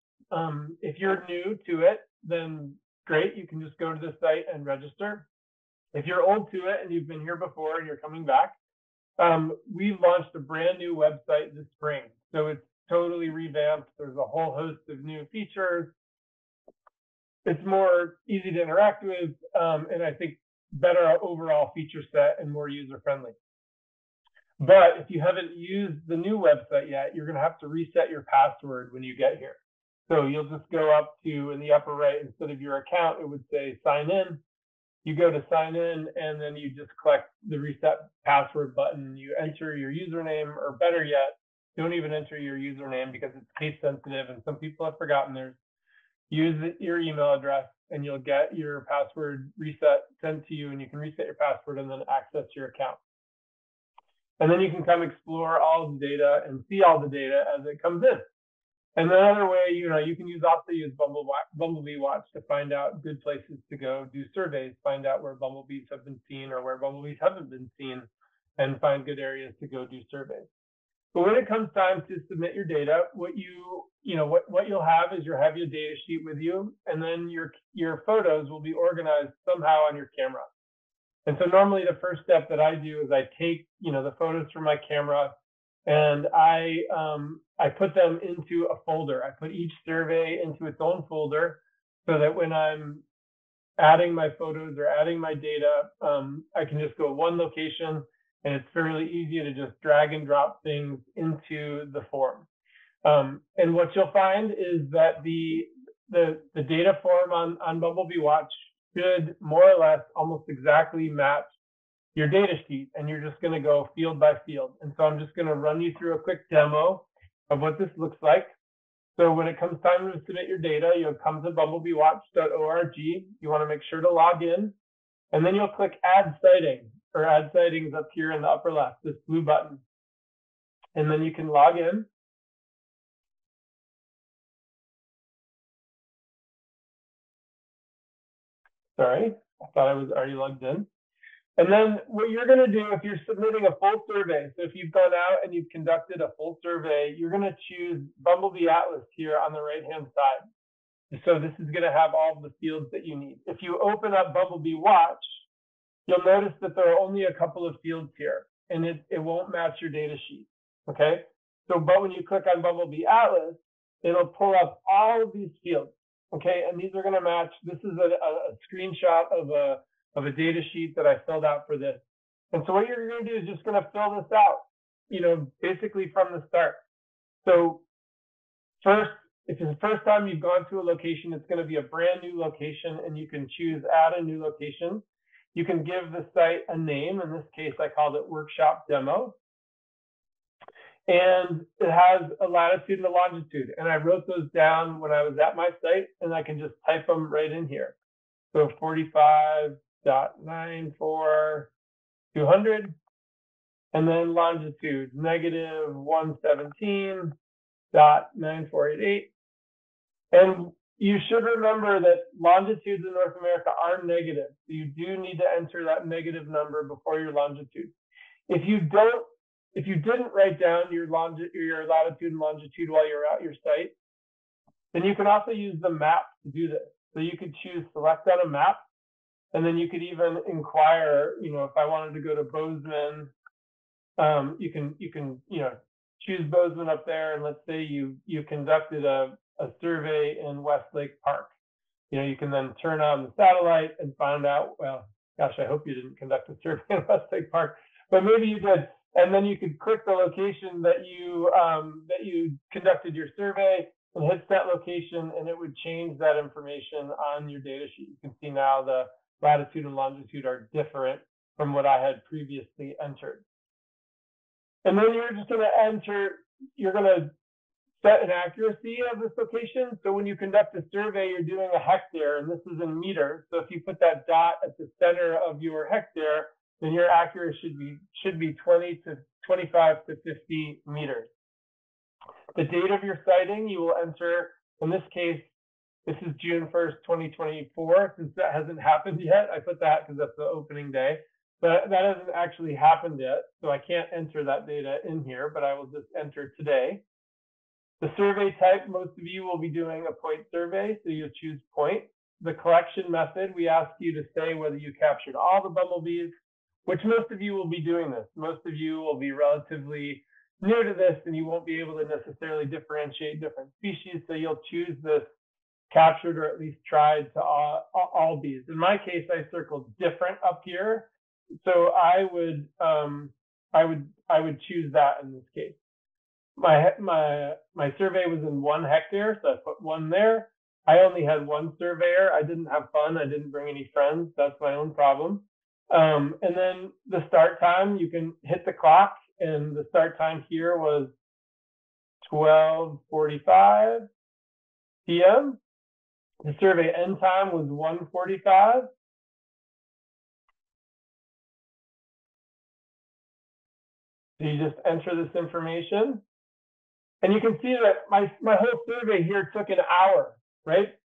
If you're new to it, then great. You can just go to the site and register. If you're old to it and you've been here before and you're coming back, we've launched a brand new website this spring. So it's totally revamped. There's a whole host of new features. It's more easy to interact with, and I think better overall feature set and more user-friendly. But if you haven't used the new website yet, you're going to have to reset your password when you get here. So you'll just go up to, in the upper right, instead of your account, it would say sign in. You go to sign in, and then you just click the reset password button. You enter your username, or better yet, don't even enter your username because it's case sensitive and some people have forgotten theirs. Use your email address and you'll get your password reset sent to you, and you can reset your password and then access your account. And then you can come explore all the data and see all the data as it comes in. And another way, you can also use Bumblebee Watch to find out good places to go do surveys, find out where bumblebees have been seen or where bumblebees haven't been seen, and find good areas to go do surveys. But when it comes time to submit your data, what you'll have is you'll have your data sheet with you, and then your photos will be organized somehow on your camera. And so normally the first step that I do is I take, the photos from my camera, and I put them into a folder. I put each survey into its own folder so that when I'm adding my photos or adding my data, I can just go one location, and it's fairly easy to just drag and drop things into the form. And what you'll find is that the data form on Bumblebee Watch should more or less almost exactly match your data sheet, and you're just going to go field by field. And so I'm just going to run you through a quick demo of what this looks like. So when it comes time to submit your data, you'll come to bumblebeewatch.org. You want to make sure to log in, and then you'll click Add Sighting, or Add Sightings up here in the upper left, this blue button. And then you can log in. Sorry, I thought I was already logged in. And then what you're going to do if you're submitting a full survey, so if you've gone out and you've conducted a full survey, you're going to choose Bumblebee Atlas here on the right-hand side. So this is going to have all of the fields that you need. If you open up Bumblebee Watch, you'll notice that there are only a couple of fields here, and it won't match your data sheet, okay? So, but when you click on Bumblebee Atlas, it'll pull up all of these fields, okay? And these are going to match. This is a screenshot of a data sheet that I filled out for this. And so what you're going to do is just going to fill this out, basically from the start. So first, if it's the first time you've gone to a location, it's going to be a brand new location, and you can choose add a new location. You can give the site a name. In this case, I called it Workshop Demo. And it has a latitude and a longitude. And I wrote those down when I was at my site, and I can just type them right in here. So 45.94 200, and then longitude -117.9488. And you should remember that longitudes in North America are negative. So you do need to enter that negative number before your longitude. If you didn't write down your latitude and longitude while you're at your site, then you can also use the map to do this. So you could choose select on a map, and then you could even inquire, if I wanted to go to Bozeman, you can choose Bozeman up there, and let's say you conducted a survey in Westlake Park. You can then turn on the satellite and find out, well, gosh, I hope you didn't conduct a survey in Westlake Park, but maybe you did. And then you could click the location that you conducted your survey and hit that location, and it would change that information on your data sheet. You can see now the latitude and longitude are different from what I had previously entered. And then you're just going to set an accuracy of this location. So when you conduct a survey, you're doing a hectare, and this is in meters. So if you put that dot at the center of your hectare, then your accuracy should be 25 to 50 meters. The date of your sighting, you will enter, in this case, this is June 1st, 2024. Since that hasn't happened yet, I put that because that's the opening day. But that hasn't actually happened yet, so I can't enter that data in here, but I will just enter today. The survey type, most of you will be doing a point survey, so you'll choose point. The collection method, we ask you to say whether you captured all the bumblebees, which most of you will be doing this. Most of you will be relatively new to this, and you won't be able to necessarily differentiate different species, so you'll choose this captured or at least tried to all bees. In my case, I circled different up here, so I would choose that in this case. My survey was in 1 hectare, so I put 1 there. I only had 1 surveyor. I didn't have fun. I didn't bring any friends. That's my own problem. And then the start time, you can hit the clock, and the start time here was 12:45 p.m. The survey end time was 1:45. So you just enter this information, and you can see that my whole survey here took an hour, right?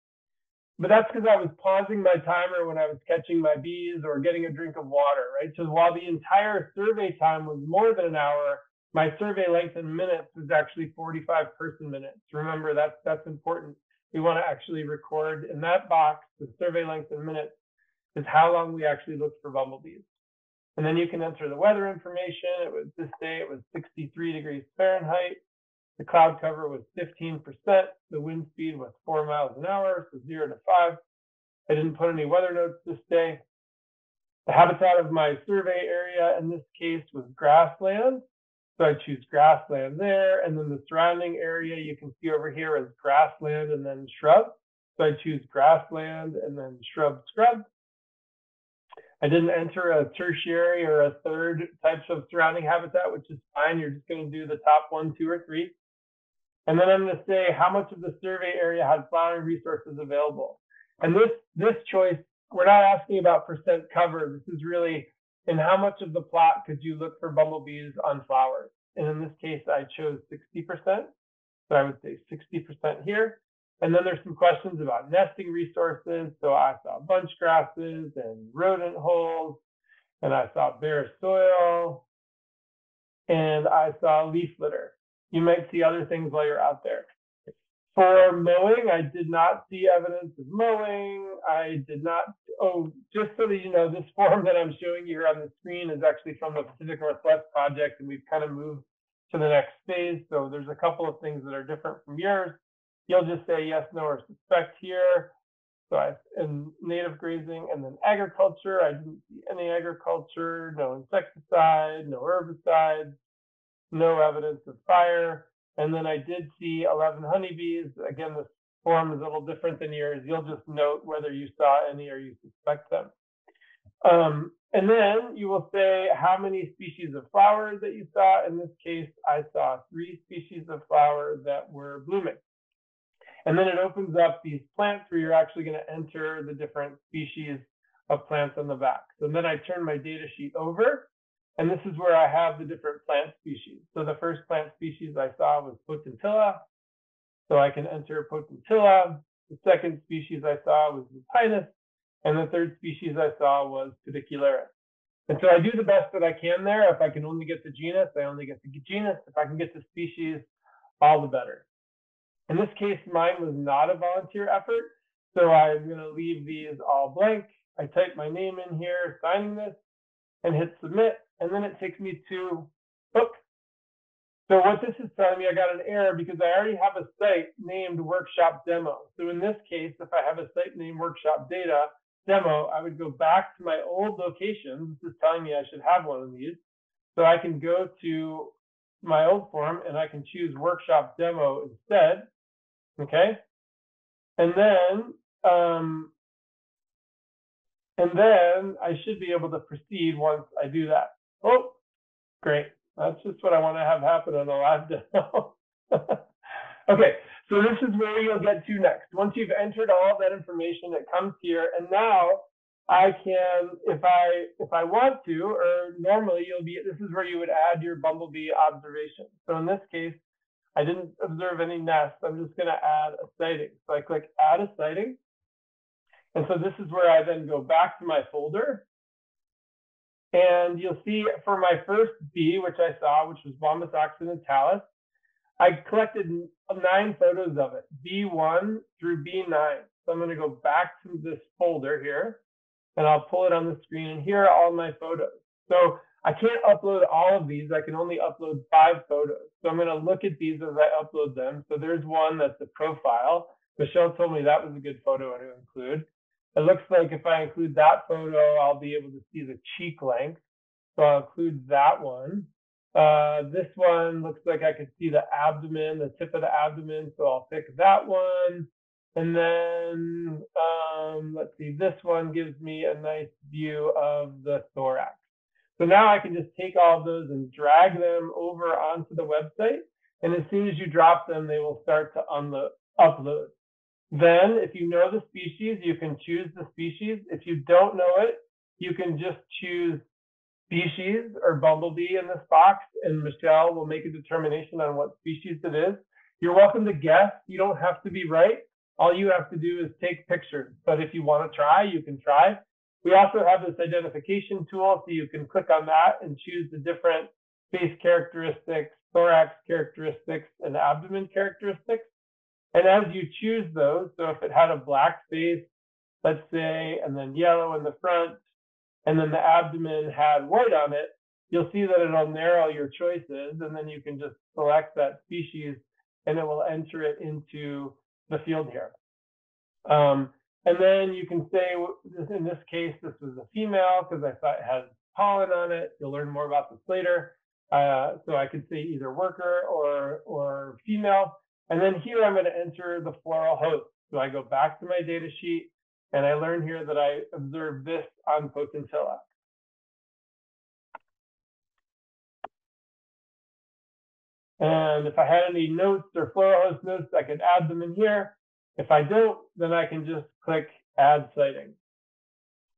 But that's because I was pausing my timer when I was catching my bees or getting a drink of water, right? So while the entire survey time was more than an hour, my survey length in minutes was actually 45 person minutes. Remember, that's important. We want to actually record in that box, the survey length in minutes is how long we actually looked for bumblebees. And then you can enter the weather information. It was this day, it was 63 degrees Fahrenheit. The cloud cover was 15%. The wind speed was 4 miles an hour, so 0 to 5. I didn't put any weather notes this day. The habitat of my survey area in this case was grassland. So I choose grassland there. And then the surrounding area you can see over here is grassland and then shrub. So I choose grassland and then shrub. I didn't enter a tertiary or a third types of surrounding habitat, which is fine. You're just going to do the top 1, 2, or 3. And then I'm going to say how much of the survey area had flowering resources available. And this choice, we're not asking about percent cover. This is really in how much of the plot could you look for bumblebees on flowers. And in this case, I chose 60%. So I would say 60% here. And then there's some questions about nesting resources. So I saw bunch grasses and rodent holes, and I saw bare soil, and I saw leaf litter. You might see other things while you're out there. For mowing, I did not see evidence of mowing. I did not, just so that you know, this form that I'm showing you here on the screen is actually from the Pacific Northwest Project, and we've kind of moved to the next phase. So there's a couple of things that are different from yours. You'll just say yes, no, or suspect here. So in native grazing and then agriculture, I didn't see any agriculture, no insecticide, no herbicides, no evidence of fire. And then I did see 11 honeybees. Again, this form is a little different than yours. You'll just note whether you saw any or you suspect them. And then you will say how many species of flowers that you saw. In this case, I saw 3 species of flowers that were blooming. And then it opens up these plants where you're actually going to enter the different species of plants on the back. So then I turn my data sheet over, and this is where I have the different plant species. So the first plant species I saw was Potentilla. So I can enter Potentilla. The second species I saw was Lupinus. And the third species I saw was Pedicularis. And so I do the best that I can there. If I can only get the genus, I only get the genus. If I can get the species, all the better. In this case, mine was not a volunteer effort, so I'm going to leave these all blank. I type my name in here, signing this, and hit submit, and then it takes me to book. So what this is telling me, I got an error because I already have a site named Workshop Demo. So in this case, if I have a site named Workshop Demo, I would go back to my old location. This is telling me I should have one of these. So I can go to my old form and I can choose Workshop Demo instead. Okay, and then I should be able to proceed once I do that. Oh, great. That's just what I want to have happen on the live demo. Okay, so this is where you'll get to next. Once you've entered all of that information, it comes here, and now I can, if I want to, or normally this is where you would add your bumblebee observation. So in this case, I didn't observe any nests. I'm just going to add a sighting. So I click add a sighting. And so this is where I then go back to my folder. And you'll see for my first bee, which I saw, which was Bombus occidentalis, I collected 9 photos of it, B1 through B9. So I'm going to go back to this folder here, and I'll pull it on the screen. And here are all my photos. So I can't upload all of these. I can only upload 5 photos. So I'm going to look at these as I upload them. So there's one that's a profile. Michelle told me that was a good photo to include. It looks like if I include that photo, I'll be able to see the cheek length. So I'll include that one. This one looks like I could see the abdomen, the tip of the abdomen. So I'll pick that one. And then let's see, this one gives me a nice view of the thorax. So now I can just take all of those and drag them over onto the website. And as soon as you drop them, they will start to upload. Then if you know the species, you can choose the species. If you don't know it, you can just choose species or bumblebee in this box, and Michelle will make a determination on what species it is. You're welcome to guess. You don't have to be right. All you have to do is take pictures. But if you want to try, you can try. We also have this identification tool, so you can click on that and choose the different face characteristics, thorax characteristics, and abdomen characteristics. And as you choose those, so if it had a black face, let's say, and then yellow in the front, and then the abdomen had white on it, you'll see that it'll narrow your choices, and then you can just select that species, and it will enter it into the field here. And then you can say, in this case, this was a female because I thought it had pollen on it. You'll learn more about this later. So I could say either worker or female. And then here I'm going to enter the floral host. So I go back to my data sheet, and I learn here that I observed this on Potentilla. And if I had any notes or floral host notes, I could add them in here. If I don't, then I can just click Add Sighting.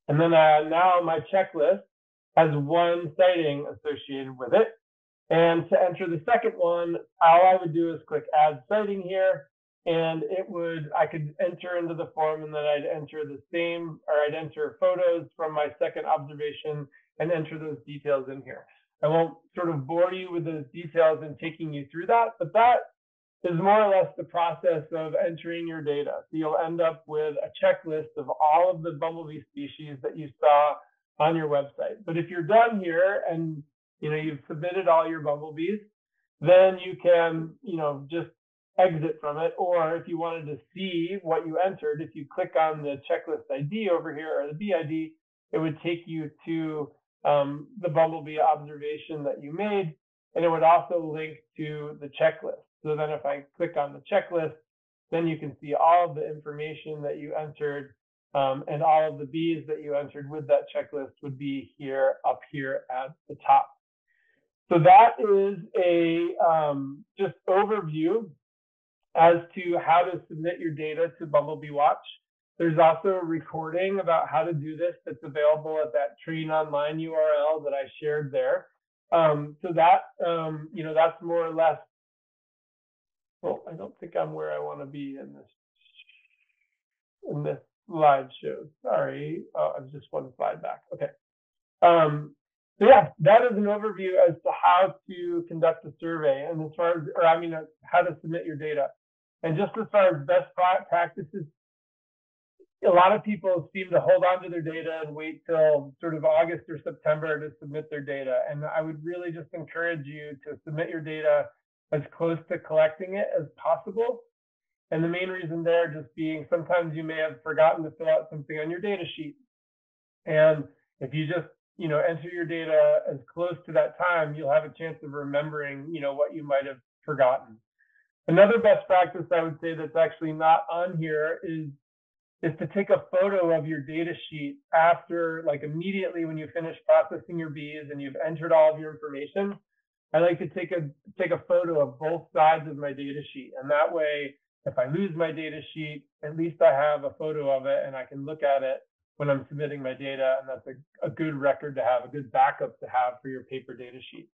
And then now my checklist has one sighting associated with it. And to enter the second one, all I would do is click Add Sighting here, and I could enter into the form, and then I'd enter the same, or I'd enter photos from my second observation and enter those details in here. I won't sort of bore you with those details and taking you through that, but that is more or less the process of entering your data. So you'll end up with a checklist of all of the bumblebee species that you saw on your website. But if you're done here and you've submitted all your bumblebees, then you can just exit from it. Or if you wanted to see what you entered, if you click on the checklist ID over here, or the BID, it would take you to the bumblebee observation that you made, and it would also link to the checklist. So then if I click on the checklist, then you can see all of the information that you entered, and all of the bees that you entered with that checklist would be here, up here at the top. So that is a just overview as to how to submit your data to Bumblebee Watch. There's also a recording about how to do this that's available at that Train Online URL that I shared there. So that, that's more or less, well, I don't think I'm where I want to be in this slideshow. Sorry, I'm just one slide back. Okay. So yeah, that is an overview as to how to conduct a survey, and as far as, how to submit your data. And just as far as best practices, a lot of people seem to hold on to their data and wait till sort of August or September to submit their data. And I would really just encourage you to submit your data as close to collecting it as possible. And the main reason there just being sometimes you may have forgotten to fill out something on your data sheet. And if you just enter your data as close to that time, you'll have a chance of remembering, what you might have forgotten. Another best practice I would say that's actually not on here is to take a photo of your data sheet after, like immediately when you finish processing your bees and you've entered all of your information. I like to take a photo of both sides of my data sheet. And that way, if I lose my data sheet, at least I have a photo of it and I can look at it when I'm submitting my data. And that's a good record to have, a good backup to have for your paper data sheet.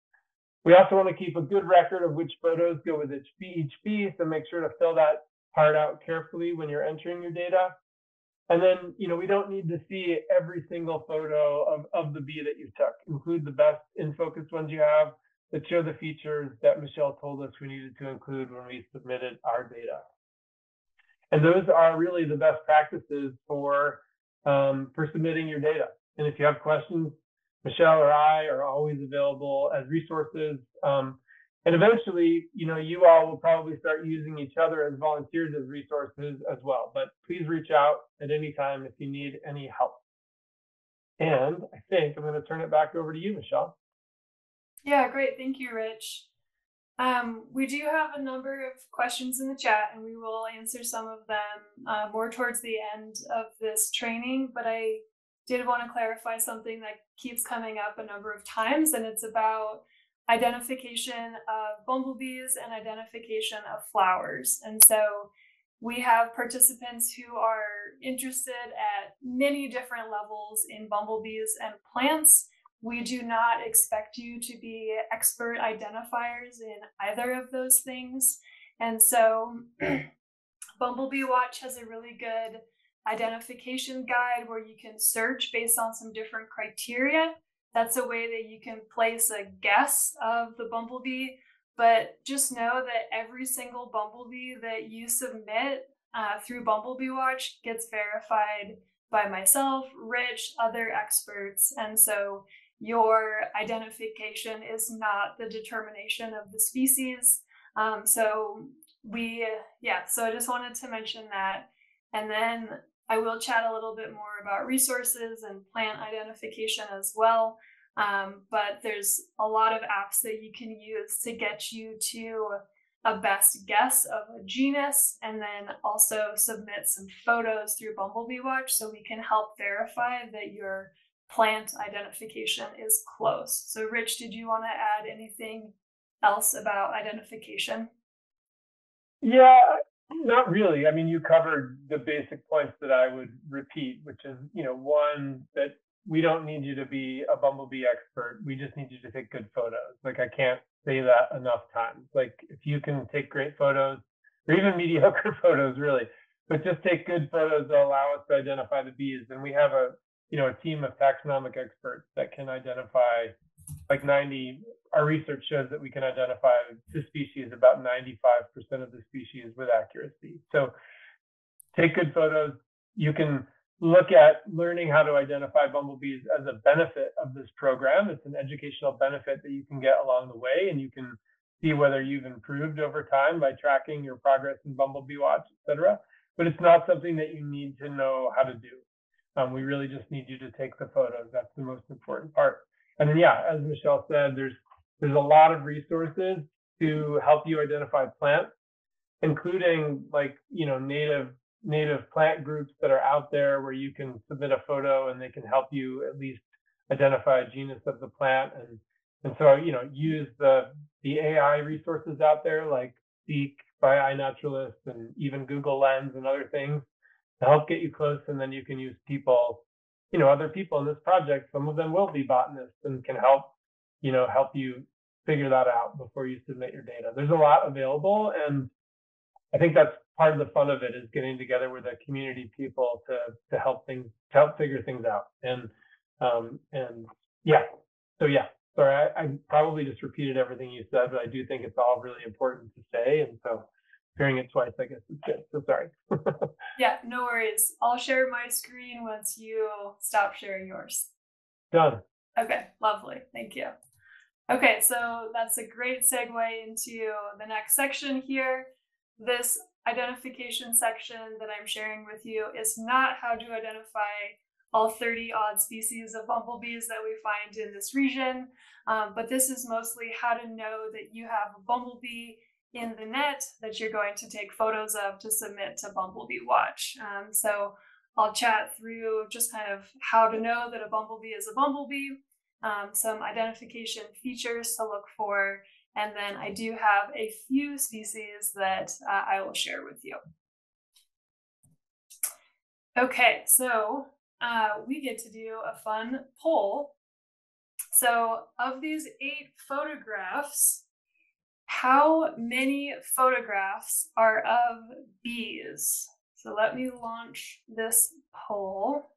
We also want to keep a good record of which photos go with each bee, so make sure to fill that part out carefully when you're entering your data. And then, we don't need to see every single photo of the bee that you took. Include the best in-focus ones you have that show the features that Michelle told us we needed to include when we submitted our data. And those are really the best practices for submitting your data. And if you have questions, Michelle or I are always available as resources. And eventually, you all will probably start using each other as volunteers as resources as well. But please reach out at any time if you need any help. And I think I'm going to turn it back over to you, Michelle. Yeah, great. Thank you, Rich. We do have a number of questions in the chat, and we will answer some of them more towards the end of this training. But I did want to clarify something that keeps coming up a number of times, and it's about identification of bumblebees and identification of flowers. And so we have participants who are interested at many different levels in bumblebees and plants. We do not expect you to be expert identifiers in either of those things. And so Bumblebee Watch has a really good identification guide where you can search based on some different criteria. that's a way that you can place a guess of the bumblebee, but just know that every single bumblebee that you submit through Bumblebee Watch gets verified by myself, Rich, other experts. And so your identification is not the determination of the species. So I just wanted to mention that. And then I will chat a little bit more about resources and plant identification as well. But there's a lot of apps that you can use to get you to a best guess of a genus, and then also submit some photos through Bumblebee Watch so we can help verify that your plant identification is close. So Rich, did you want to add anything else about identification? Yeah, not really. I mean, you covered the basic points that I would repeat, which is, one, that we don't need you to be a bumblebee expert. We just need you to take good photos. Like, I can't say that enough times. Like, if you can take great photos, or even mediocre photos, really, but just take good photos that allow us to identify the bees. And we have a team of taxonomic experts that can identify like 90. Our research shows that we can identify the species, about 95% of the species, with accuracy. So take good photos. You can look at learning how to identify bumblebees as a benefit of this program. It's an educational benefit that you can get along the way, and you can see whether you've improved over time by tracking your progress in Bumblebee Watch, etc. But it's not something that you need to know how to do. We really just need you to take the photos. That's the most important part. And then, as Michelle said, there's a lot of resources to help you identify plants, including like native plant groups that are out there where you can submit a photo and they can help you at least identify a genus of the plant. And so use the AI resources out there like Seek by iNaturalist and even Google Lens and other things to help get you close. And then you can use people, other people in this project. Some of them will be botanists and can help you figure that out before you submit your data. There's a lot available, and I think that's part of the fun of it, is getting together with a community people to help figure things out. Sorry, I probably just repeated everything you said, but I do think it's all really important to say, and so hearing it twice, I guess, is good. So sorry. Yeah, no worries. I'll share my screen once you stop sharing yours. Done. Okay, lovely. Thank you. Okay, so that's a great segue into the next section here. This identification section that I'm sharing with you is not how to identify all 30 odd species of bumblebees that we find in this region, but this is mostly how to know that you have a bumblebee in the net that you're going to take photos of to submit to Bumblebee Watch. So I'll chat through just kind of how to know that a bumblebee is a bumblebee, some identification features to look for, and then I do have a few species that I will share with you. Okay, so we get to do a fun poll. So of these 8 photographs, how many photographs are of bees? So let me launch this poll.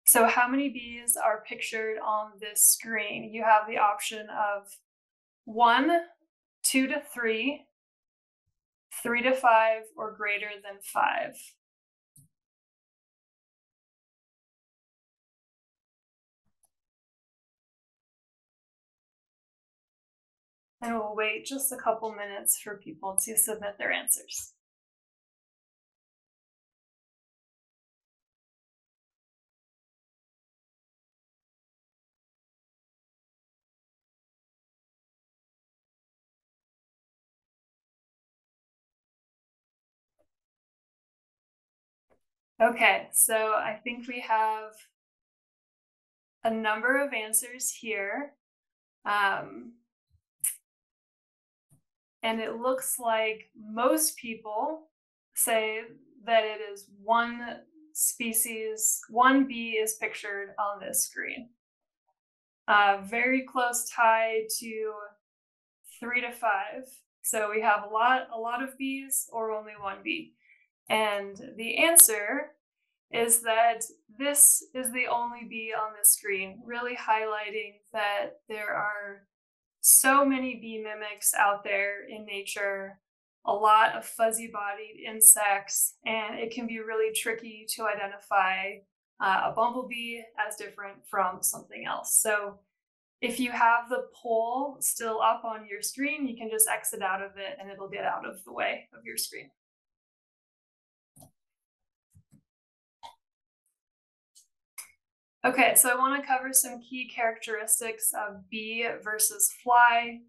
So how many bees are pictured on this screen? You have the option of 1, 2 to 3, 3 to 5, or greater than 5. And we'll wait just a couple minutes for people to submit their answers. Okay, so I think we have a number of answers here. And it looks like most people say that it is one species, one bee is pictured on this screen. Very close tie to 3 to 5. So we have a lot of bees or only one bee. And the answer is that this is the only bee on the screen, really highlighting that there are so many bee mimics out there in nature, a lot of fuzzy-bodied insects, and it can be really tricky to identify a bumblebee as different from something else. So if you have the poll still up on your screen, you can just exit out of it and it'll get out of the way of your screen. Okay, so I want to cover some key characteristics of bee versus fly.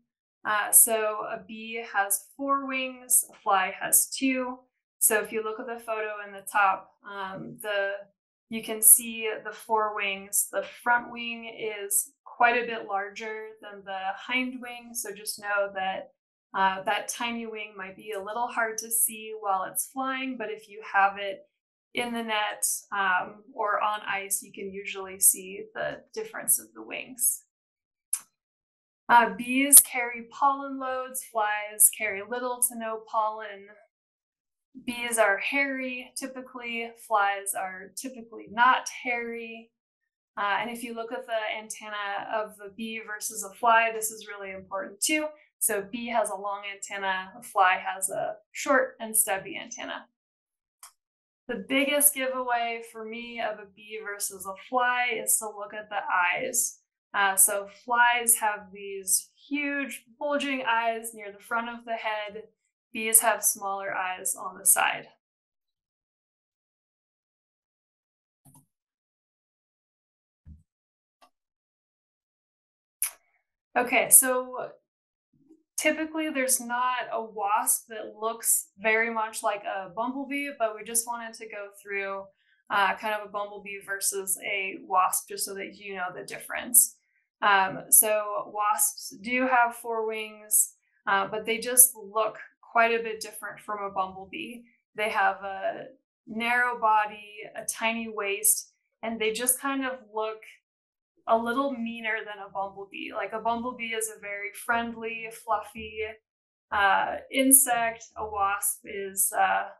So a bee has 4 wings, a fly has 2. So if you look at the photo in the top, you can see the 4 wings. The front wing is quite a bit larger than the hind wing, so just know that that tiny wing might be a little hard to see while it's flying, but if you have it in the net or on ice, you can usually see the difference of the wings. Bees carry pollen loads, flies carry little to no pollen. Bees are hairy typically, flies are typically not hairy. And if you look at the antenna of a bee versus a fly, this is really important too. So bee has a long antenna, a fly has a short and stubby antenna. The biggest giveaway for me of a bee versus a fly is to look at the eyes. So flies have these huge bulging eyes near the front of the head. Bees have smaller eyes on the side. Okay, so typically there's not a wasp that looks very much like a bumblebee, but we just wanted to go through kind of a bumblebee versus a wasp just so that you know the difference. So wasps do have 4 wings, but they just look quite a bit different from a bumblebee. They have a narrow body, a tiny waist, and they just kind of look a little meaner than a bumblebee. Like a bumblebee is a very friendly, fluffy insect. A wasp is, a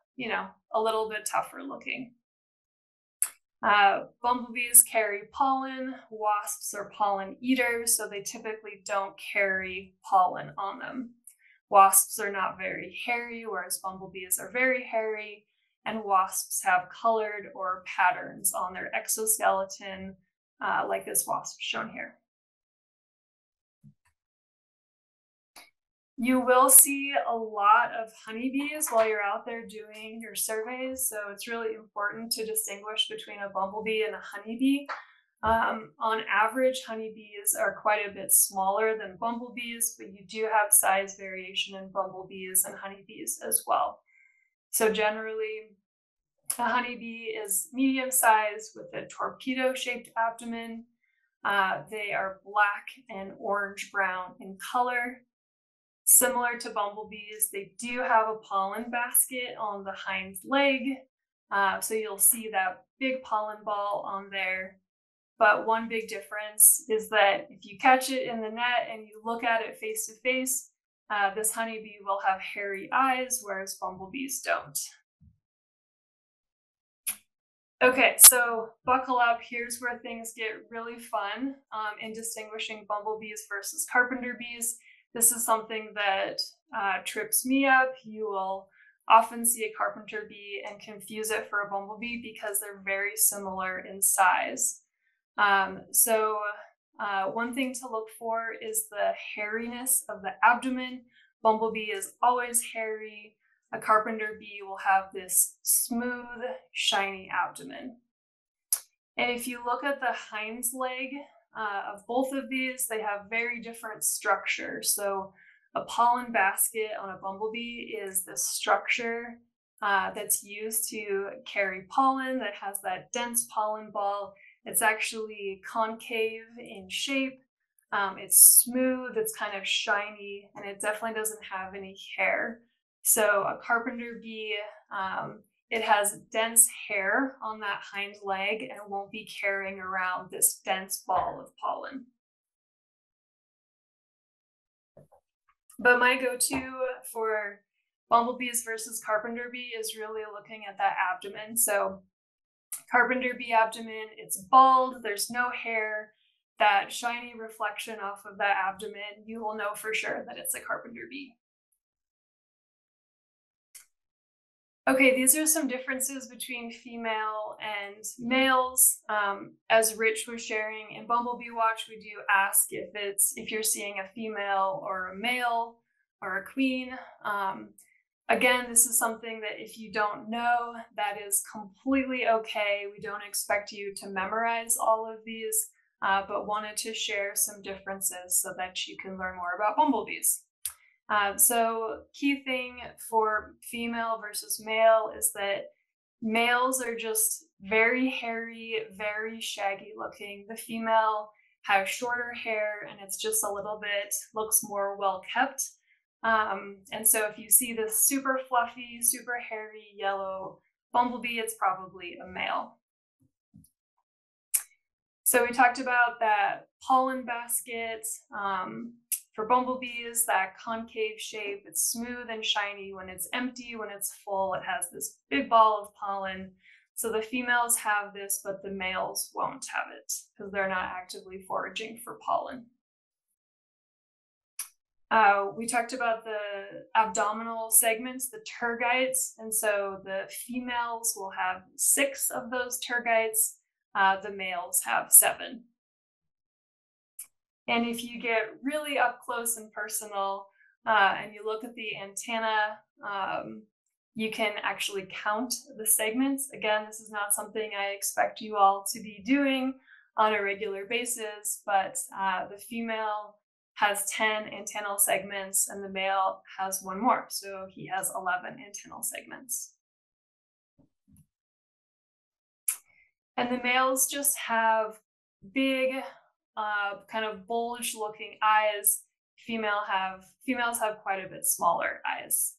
little bit tougher looking. Bumblebees carry pollen. Wasps are pollen eaters, so they typically don't carry pollen on them. Wasps are not very hairy, whereas bumblebees are very hairy, and wasps have colored or patterns on their exoskeleton, like this wasp shown here. You will see a lot of honeybees while you're out there doing your surveys, so it's really important to distinguish between a bumblebee and a honeybee. On average, honeybees are quite a bit smaller than bumblebees, but you do have size variation in bumblebees and honeybees as well. So generally, a honeybee is medium-sized with a torpedo-shaped abdomen. They are black and orange-brown in color. Similar to bumblebees, they do have a pollen basket on the hind leg. So you'll see that big pollen ball on there. But one big difference is that if you catch it in the net and you look at it face to face, this honeybee will have hairy eyes, whereas bumblebees don't. Okay, so buckle up. Here's where things get really fun in distinguishing bumblebees versus carpenter bees. This is something that trips me up. You will often see a carpenter bee and confuse it for a bumblebee because they're very similar in size. One thing to look for is the hairiness of the abdomen. Bumblebee is always hairy. A carpenter bee will have this smooth, shiny abdomen. And if you look at the hind's leg of both of these, they have very different structure. So a pollen basket on a bumblebee is this structure that's used to carry pollen that has that dense pollen ball. It's actually concave in shape. It's smooth, it's kind of shiny, and it definitely doesn't have any hair. So a carpenter bee, it has dense hair on that hind leg and won't be carrying around this dense ball of pollen. But my go-to for bumblebees versus carpenter bee is really looking at that abdomen. So Carpenter bee abdomen, it's bald, there's no hair. That shiny reflection off of that abdomen, you will know for sure that it's a carpenter bee. Okay, these are some differences between female and males. As Rich was sharing in Bumblebee Watch, we do ask if you're seeing a female or a male or a queen. Again, this is something that if you don't know, that is completely okay. We don't expect you to memorize all of these, but wanted to share some differences so that you can learn more about bumblebees. So key thing for female versus male is that males are just very hairy, very shaggy looking. The female has shorter hair and it's just a little bit, looks more well kept. And so if you see this super fluffy, super hairy yellow bumblebee, it's probably a male. So we talked about that pollen basket. For bumblebees, that concave shape, it's smooth and shiny when it's empty. When it's full, it has this big ball of pollen. So the females have this, but the males won't have it because they're not actively foraging for pollen. We talked about the abdominal segments, the tergites, and so the females will have 6 of those tergites, the males have 7. And if you get really up close and personal and you look at the antenna, you can actually count the segments. Again, this is not something I expect you all to be doing on a regular basis, but the female has 10 antennal segments and the male has 1 more. So he has 11 antennal segments. And the males just have big, kind of bulge looking eyes. Females have quite a bit smaller eyes.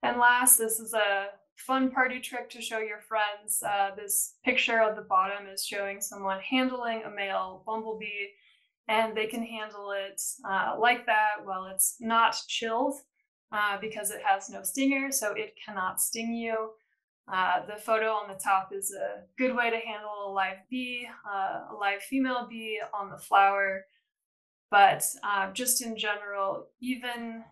And last, this is a fun party trick to show your friends. This picture at the bottom is showing someone handling a male bumblebee, and they can handle it like that while it's not chilled because it has no stinger, so it cannot sting you. The photo on the top is a good way to handle a live bee, a live female bee on the flower. But just in general, even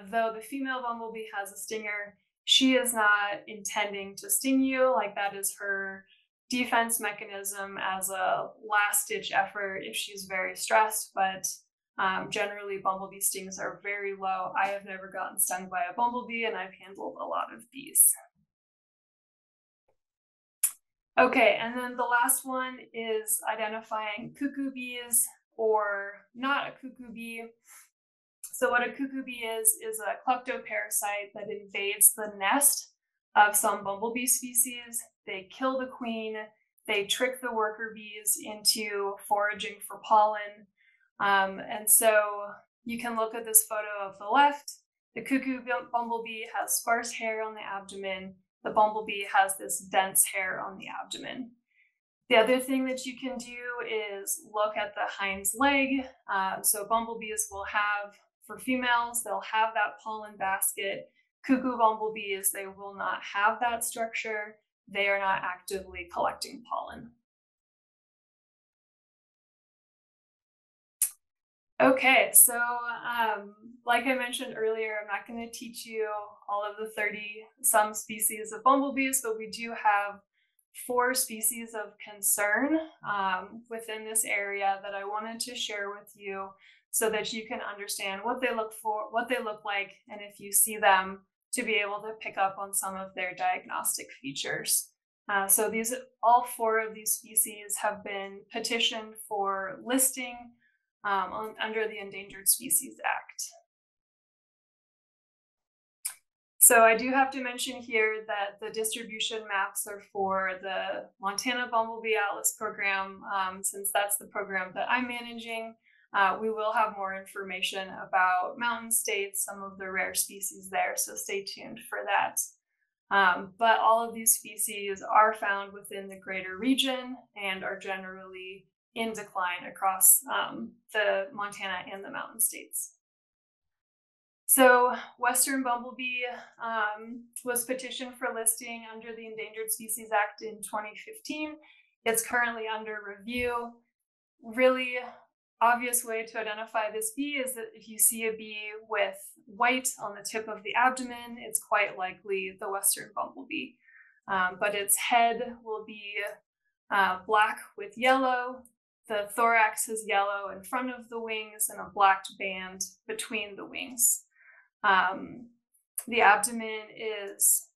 though the female bumblebee has a stinger, she is not intending to sting you. Like, that is her defense mechanism as a last-ditch effort if she's very stressed. But generally, bumblebee stings are very low. I have never gotten stung by a bumblebee, and I've handled a lot of bees. Okay, and then the last one is identifying cuckoo bees or not a cuckoo bee. So what a cuckoo bee is a kleptoparasite that invades the nest of some bumblebee species. They kill the queen, they trick the worker bees into foraging for pollen. And so you can look at this photo of the left. The cuckoo bumblebee has sparse hair on the abdomen. The bumblebee has this dense hair on the abdomen. The other thing that you can do is look at the hind leg. So bumblebees will have, for females, they'll have that pollen basket. Cuckoo bumblebees, they will not have that structure. They are not actively collecting pollen. Okay, so like I mentioned earlier, I'm not going to teach you all of the 30-some species of bumblebees, but we do have 4 species of concern within this area that I wanted to share with you so that you can understand what they look like, and if you see them, to be able to pick up on some of their diagnostic features. So all 4 of these species have been petitioned for listing under the Endangered Species Act. So I do have to mention here that the distribution maps are for the Montana Bumblebee Atlas program. Since that's the program that I'm managing, we will have more information about mountain states, some of the rare species there, so stay tuned for that. But all of these species are found within the greater region and are generally in decline across the Montana and the mountain states. So Western bumblebee was petitioned for listing under the Endangered Species Act in 2015. It's currently under review. Really obvious way to identify this bee is that if you see a bee with white on the tip of the abdomen, it's quite likely the Western bumblebee. But its head will be black with yellow. The thorax is yellow in front of the wings and a black band between the wings. The abdomen is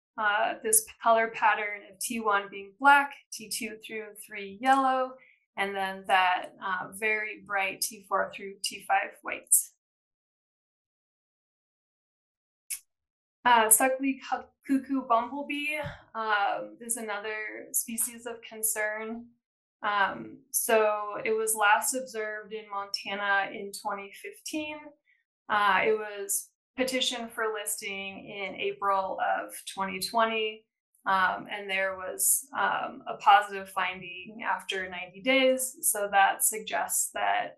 this color pattern of T1 being black, T2 through 3 yellow, and then that very bright T4 through T5 white. Suckly cuckoo bumblebee is another species of concern. So it was last observed in Montana in 2015. It was petitioned for listing in April of 2020. And there was a positive finding after 90 days. So that suggests that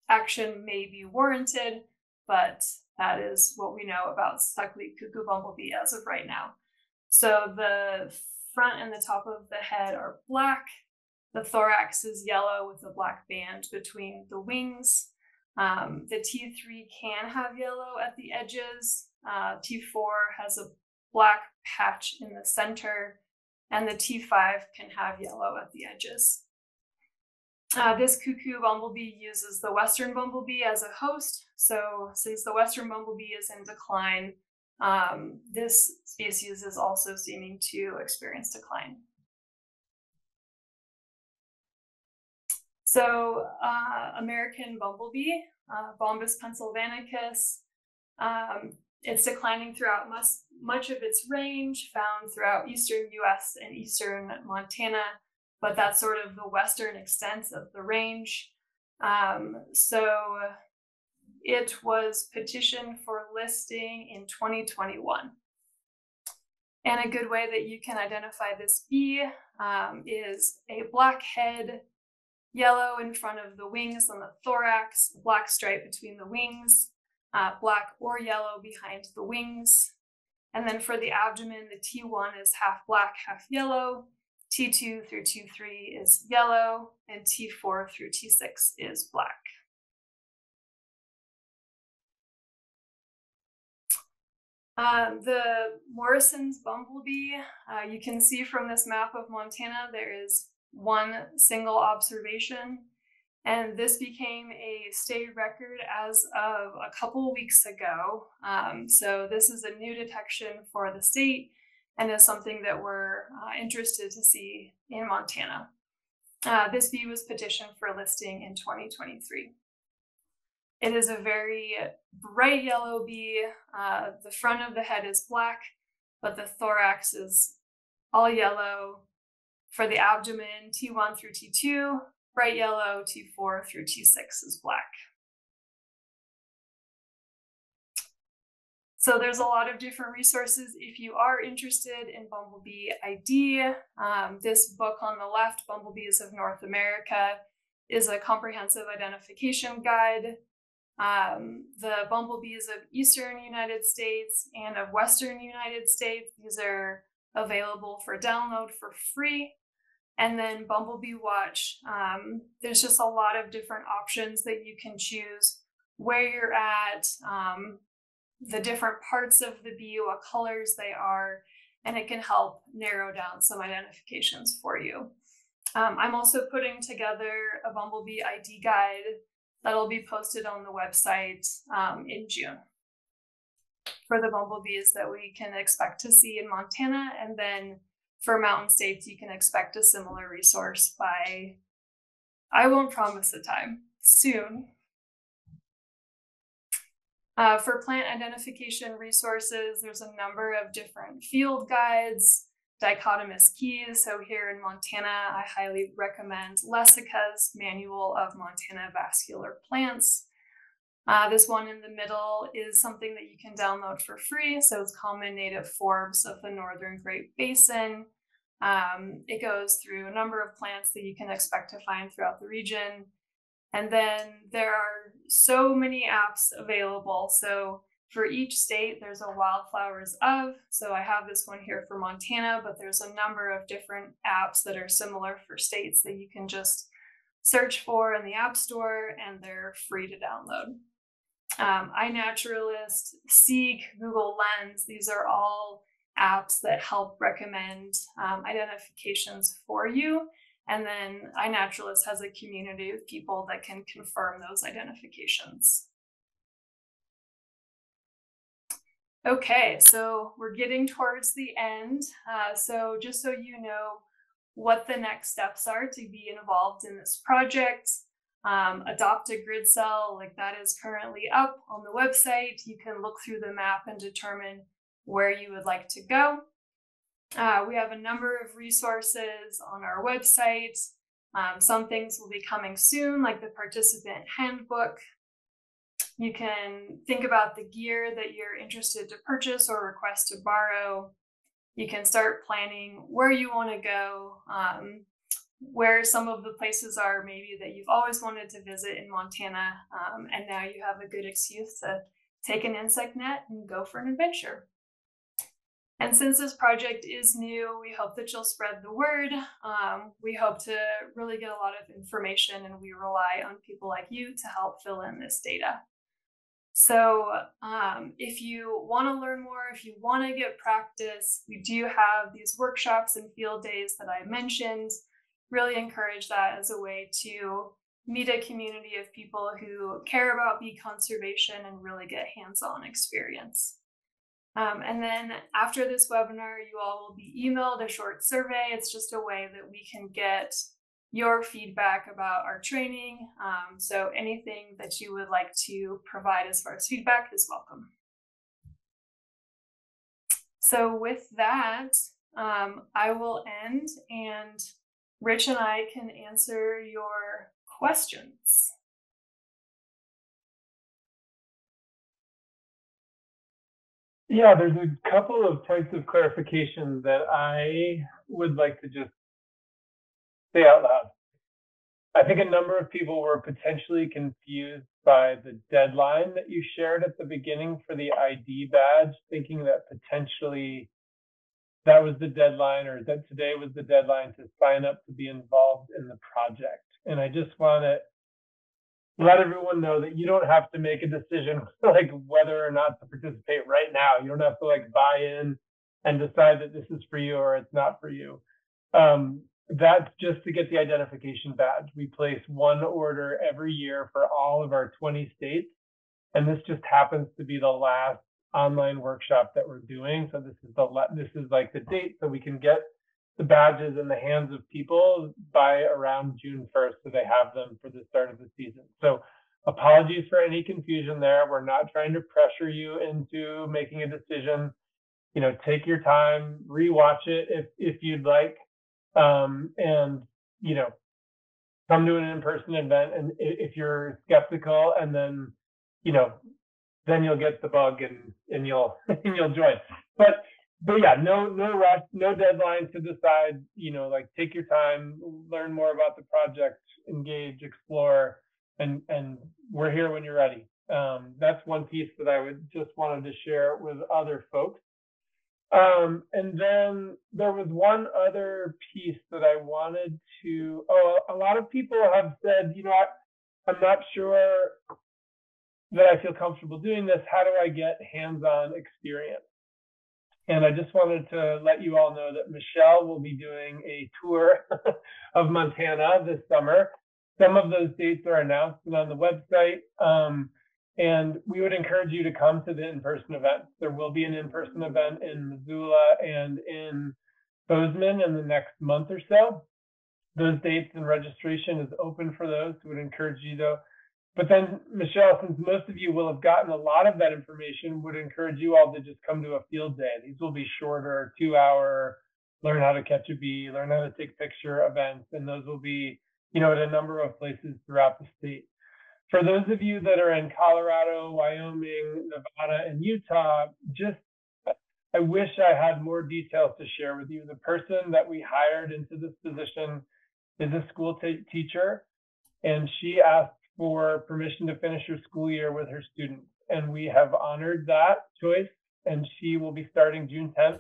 action may be warranted, but that is what we know about Suckly cuckoo bumblebee as of right now. So the front and the top of the head are black. The thorax is yellow with a black band between the wings. The T3 can have yellow at the edges. T4 has a black patch in the center, and the T5 can have yellow at the edges. This cuckoo bumblebee uses the Western bumblebee as a host. So since the Western bumblebee is in decline, this species is also seeming to experience decline. So American bumblebee, Bombus pennsylvanicus, it's declining throughout much of its range, found throughout eastern US and eastern Montana, but that's sort of the western extent of the range. So it was petitioned for listing in 2021. And a good way that you can identify this bee is a black head, yellow in front of the wings on the thorax, black stripe between the wings, black or yellow behind the wings. And then for the abdomen, the T1 is half black, half yellow. T2 through T3 is yellow, and T4 through T6 is black. The Morrison's bumblebee, you can see from this map of Montana, there is one single observation, and this became a state record as of a couple weeks ago. So this is a new detection for the state and is something that we're interested to see in Montana. This bee was petitioned for listing in 2023. It is a very bright yellow bee. The front of the head is black, but the thorax is all yellow. For the abdomen, T1 through T2, bright yellow, T4 through T6 is black. So there's a lot of different resources if you are interested in bumblebee ID. This book on the left, Bumblebees of North America, is a comprehensive identification guide. The bumblebees of Eastern United States and of Western United States, these are available for download for free. And then Bumblebee Watch, there's just a lot of different options that you can choose, where you're at, the different parts of the bee, what colors they are, and it can help narrow down some identifications for you. I'm also putting together a Bumblebee ID guide that'll be posted on the website in June for the bumblebees that we can expect to see in Montana. And then for Mountain States, you can expect a similar resource by, I won't promise a time, soon. For plant identification resources, there's a number of different field guides, dichotomous keys. So here in Montana, I highly recommend Lessica's Manual of Montana Vascular Plants. This one in the middle is something that you can download for free. So it's Common Native Forbs of the Northern Great Basin. It goes through a number of plants that you can expect to find throughout the region. And then there are so many apps available. So For each state, there's a Wildflowers of. So I have this one here for Montana, but there's a number of different apps that are similar for states that you can just search for in the App Store, and they're free to download. iNaturalist, Seek, Google Lens, these are all apps that help recommend identifications for you. And then iNaturalist has a community of people that can confirm those identifications. Okay, so we're getting towards the end. So just so you know what the next steps are to be involved in this project, adopt a grid cell, like that is currently up on the website. You can look through the map and determine where you would like to go. We have a number of resources on our website. Some things will be coming soon, like the participant handbook. You can think about the gear that you're interested to purchase or request to borrow. You can start planning where you want to go, where some of the places are maybe that you've always wanted to visit in Montana, and now you have a good excuse to take an insect net and go for an adventure. And since this project is new, we hope that you'll spread the word. We hope to really get a lot of information, and we rely on people like you to help fill in this data. So if you want to learn more, if you want to get practice, we do have these workshops and field days that I mentioned. Really encourage that as a way to meet a community of people who care about bee conservation and really get hands-on experience. And then after this webinar, you all will be emailed a short survey. It's just a way that we can get your feedback about our training. So anything that you would like to provide as far as feedback is welcome. So with that, I will end, and Rich and I can answer your questions. Yeah, there's a couple of points of clarification that I would like to just say out loud. I think a number of people were potentially confused by the deadline that you shared at the beginning for the ID badge, thinking that potentially that was the deadline, or that today was the deadline to sign up to be involved in the project. And I just want to let everyone know that you don't have to make a decision like whether or not to participate right now. You don't have to like buy in and decide that this is for you or it's not for you. That's just to get the identification badge. We place one order every year for all of our 20 states. And this just happens to be the last online workshop that we're doing. So this is like the date, so we can get the badges in the hands of people by around June 1st, so they have them for the start of the season. So apologies for any confusion there. We're not trying to pressure you into making a decision. You know, take your time, rewatch it if you'd like, and you know, come to an in-person event. And if you're skeptical, and then you know, then you'll get the bug and you'll you'll join. But yeah, no rush, no deadline to decide. You know, like take your time, learn more about the project, engage, explore, and we're here when you're ready. That's one piece that I would just wanted to share with other folks. And then there was one other piece that I wanted to. A lot of people have said, you know, I'm not sure that I feel comfortable doing this. How do I get hands-on experience? And I just wanted to let you all know that Michelle will be doing a tour of Montana this summer. Some of those dates are announced and on the website. And we would encourage you to come to the in-person event. There will be an in-person event in Missoula and in Bozeman in the next month or so. Those dates and registration is open for those. We would encourage you though. But then, Michelle, since most of you will have gotten a lot of that information, would encourage you all to just come to a field day. These will be shorter, 2-hour, learn how to catch a bee, learn how to take picture events, and those will be, you know, at a number of places throughout the state. For those of you that are in Colorado, Wyoming, Nevada, and Utah, I wish I had more details to share with you. The person that we hired into this position is a school teacher, and she asked for permission to finish her school year with her students. and we have honored that choice. And she will be starting June 10th.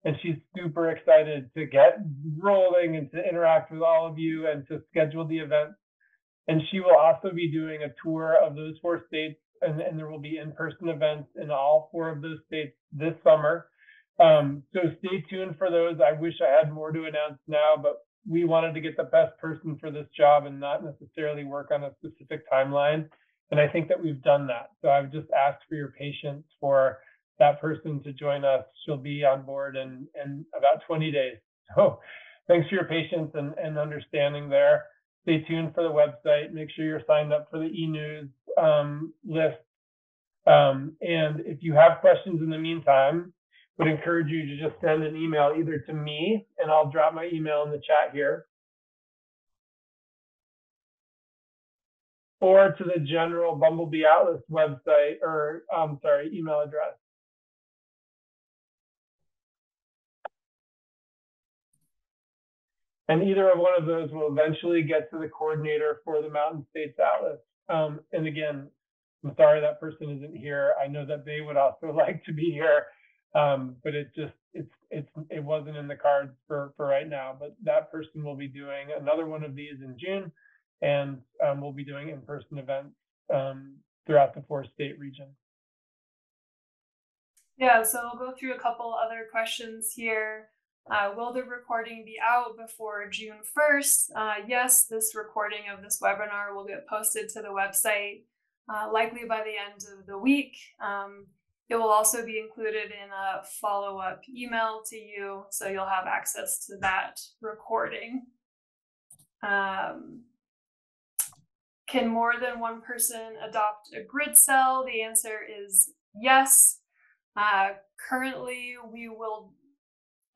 And she's super excited to get rolling and to interact with all of you and to schedule the event. And she will also be doing a tour of those 4 states, and there will be in-person events in all 4 of those states this summer. So stay tuned for those. I wish I had more to announce now, but we wanted to get the best person for this job and not necessarily work on a specific timeline. And I think that we've done that. So I've just asked for your patience for that person to join us. She'll be on board in about 20 days. So thanks for your patience and understanding there. Stay tuned for the website. Make sure you're signed up for the e-news list. And if you have questions in the meantime, would encourage you to just send an email either to me, and I'll drop my email in the chat here, or to the general Bumblebee Atlas website, or email address. And either of one of those will eventually get to the coordinator for the Mountain States Atlas. And again, I'm sorry that person isn't here. I know that they would also like to be here, but it wasn't in the cards for right now. But that person will be doing another one of these in June, and we'll be doing in-person events throughout the 4-state region. Yeah, so I'll go through a couple other questions here. Will the recording be out before June 1st? Yes, this recording of this webinar will get posted to the website likely by the end of the week. It will also be included in a follow-up email to you, so you'll have access to that recording. Can more than one person adopt a grid cell? The answer is yes. Currently,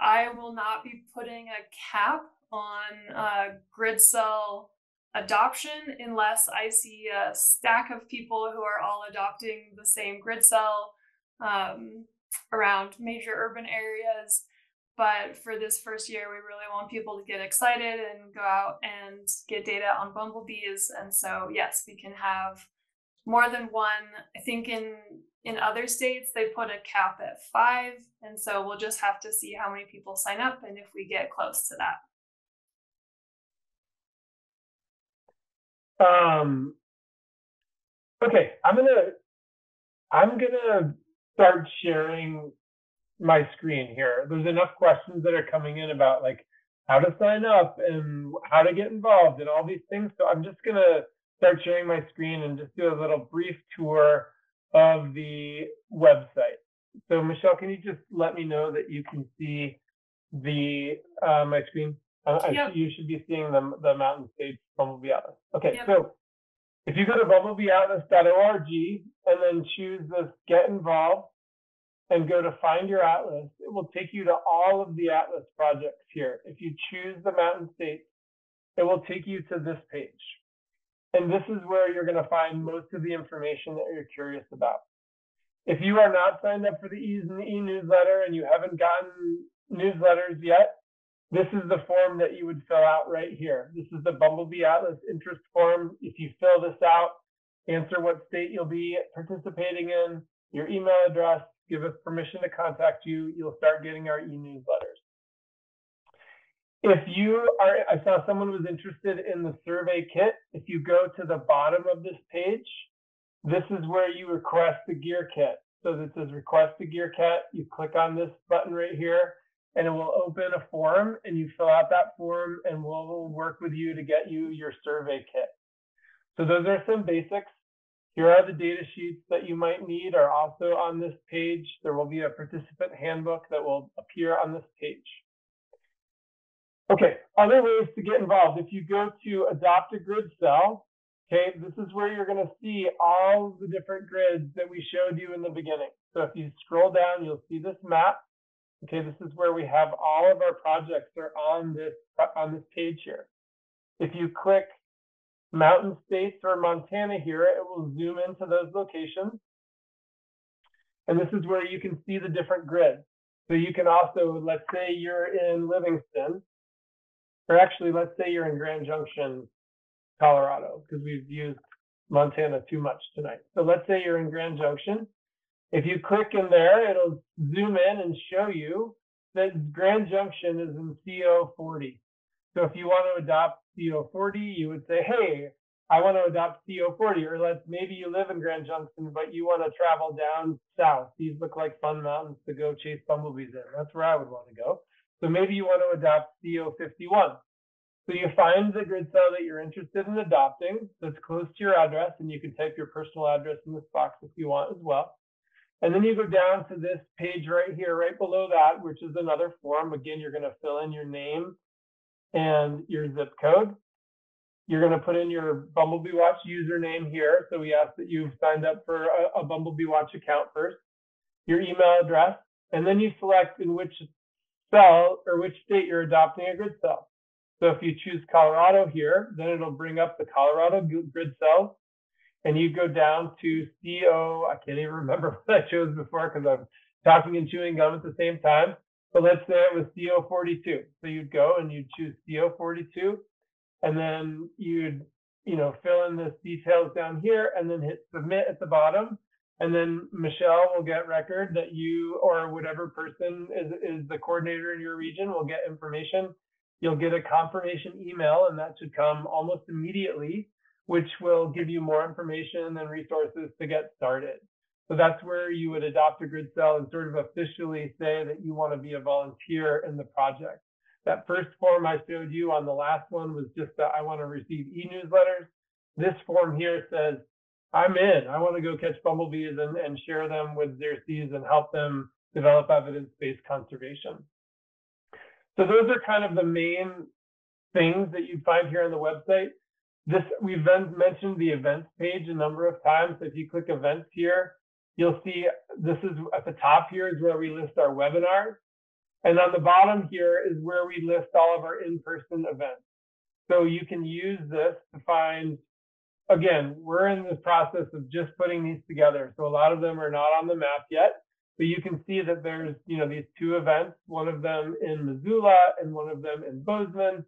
I will not be putting a cap on grid cell adoption unless I see a stack of people who are all adopting the same grid cell around major urban areas. But for this first year, we really want people to get excited and go out and get data on bumblebees. And so, yes, we can have more than one. I think in other states, they put a cap at 5. And so we'll just have to see how many people sign up and if we get close to that. Okay, I'm gonna start sharing my screen here. There's enough questions that are coming in about like how to sign up and how to get involved and all these things. So I'm just gonna start sharing my screen and just do a little brief tour of the website. So Michelle, can you just let me know that you can see the my screen? Yep. You should be seeing the Mountain States Bumblebee Atlas. Okay, Yep. So if you go to bumblebeeatlas.org and then choose this Get Involved and go to Find Your Atlas, it will take you to all of the Atlas projects here. If you choose the Mountain States, it will take you to this page. And this is where you're going to find most of the information that you're curious about. If you are not signed up for the e-newsletter and you haven't gotten newsletters yet, this is the form that you would fill out right here. This is the Bumblebee Atlas interest form. If you fill this out, answer what state you'll be participating in, your email address, give us permission to contact you, you'll start getting our e-newsletters. If you are, I saw someone was interested in the survey kit. If you go to the bottom of this page, this is where you request the gear kit. So this says request the gear kit. You click on this button right here, and it will open a form, and you fill out that form, and we'll work with you to get you your survey kit. So those are some basics. Here are the data sheets that you might need are also on this page. There will be a participant handbook that will appear on this page. Okay, other ways to get involved. If you go to Adopt a Grid Cell, okay, this is where you're going to see all the different grids that we showed you in the beginning. So if you scroll down, you'll see this map. Okay, this is where we have all of our projects are on this page here. If you click Mountain States or Montana here, it will zoom into those locations. And this is where you can see the different grids. So you can also, let's say you're in Livingston, or actually let's say you're in Grand Junction, Colorado, because we've used Montana too much tonight. So let's say you're in Grand Junction. If you click in there, it'll zoom in and show you that Grand Junction is in CO40. So if you want to adopt CO40, you would say, hey, I want to adopt CO40, or maybe you live in Grand Junction, but you want to travel down south. These look like fun mountains to go chase bumblebees in. That's where I would want to go. So maybe you want to adopt CO51. So you find the grid cell that you're interested in adopting that's close to your address, and you can type your personal address in this box if you want as well. And then you go down to this page right here, right below that, which is another form. Again, you're going to fill in your name and your zip code. You're going to put in your Bumblebee Watch username here. So we ask that you've signed up for a Bumblebee Watch account first, your email address, and then you select in which cell or which state you're adopting a grid cell. So if you choose Colorado here, then it'll bring up the Colorado grid cells, and you go down to CO, I can't even remember what I chose before because I'm talking and chewing gum at the same time, but let's say it was CO42. So you'd go and you'd choose CO42, and then you'd fill in the details down here and then hit submit at the bottom. And then Michelle will get record that you or whatever person is the coordinator in your region will get information. You'll get a confirmation email, and that should come almost immediately, which will give you more information and resources to get started. So that's where you would adopt a grid cell and sort of officially say that you want to be a volunteer in the project. That first form I showed you on the last one was just that I want to receive e-newsletters. This form here says, I'm in. I want to go catch bumblebees and share them with Xerces and help them develop evidence-based conservation. So those are kind of the main things that you'd find here on the website. We've then mentioned the events page a number of times. So if you click events here, you'll see this is at the top here is where we list our webinars. And on the bottom here is where we list all of our in-person events. So you can use this to find, again, we're in the process of just putting these together. So a lot of them are not on the map yet, but you can see that there's, these two events, one of them in Missoula and one of them in Bozeman.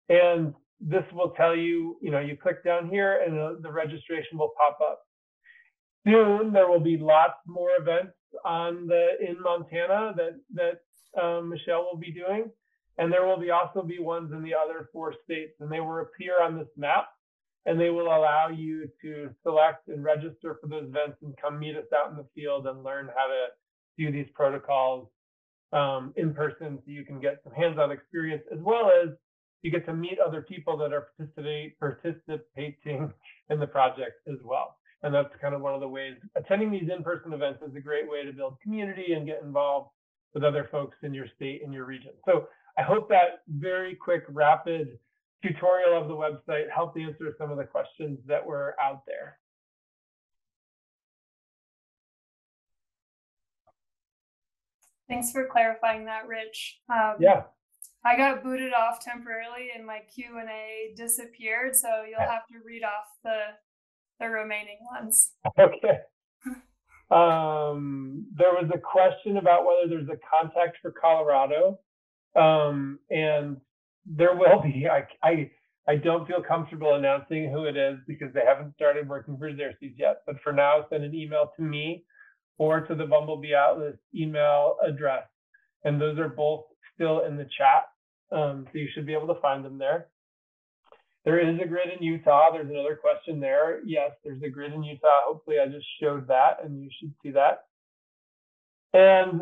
And this will tell you, you click down here and the registration will pop up. Soon there will be lots more events in Montana that Michelle will be doing, and there will also be ones in the other 4 states, and they will appear on this map, and they will allow you to select and register for those events and come meet us out in the field and learn how to do these protocols in person, so you can get some hands-on experience, as well as you get to meet other people that are participating in the project as well. And that's kind of one of the ways. Attending these in-person events is a great way to build community and get involved with other folks in your state and your region. So I hope that very quick, rapid tutorial of the website helped answer some of the questions that were out there. Thanks for clarifying that, Rich. Yeah. I got booted off temporarily and my Q&A disappeared, so you'll have to read off the remaining ones. Okay. There was a question about whether there's a contact for Colorado, and there will be. I don't feel comfortable announcing who it is because they haven't started working for Xerces yet, but for now, send an email to me or to the Bumblebee Atlas email address, and those are both still in the chat, so you should be able to find them there. There is a grid in Utah. There's another question there. Yes, there's a grid in Utah. Hopefully I just showed that and you should see that. And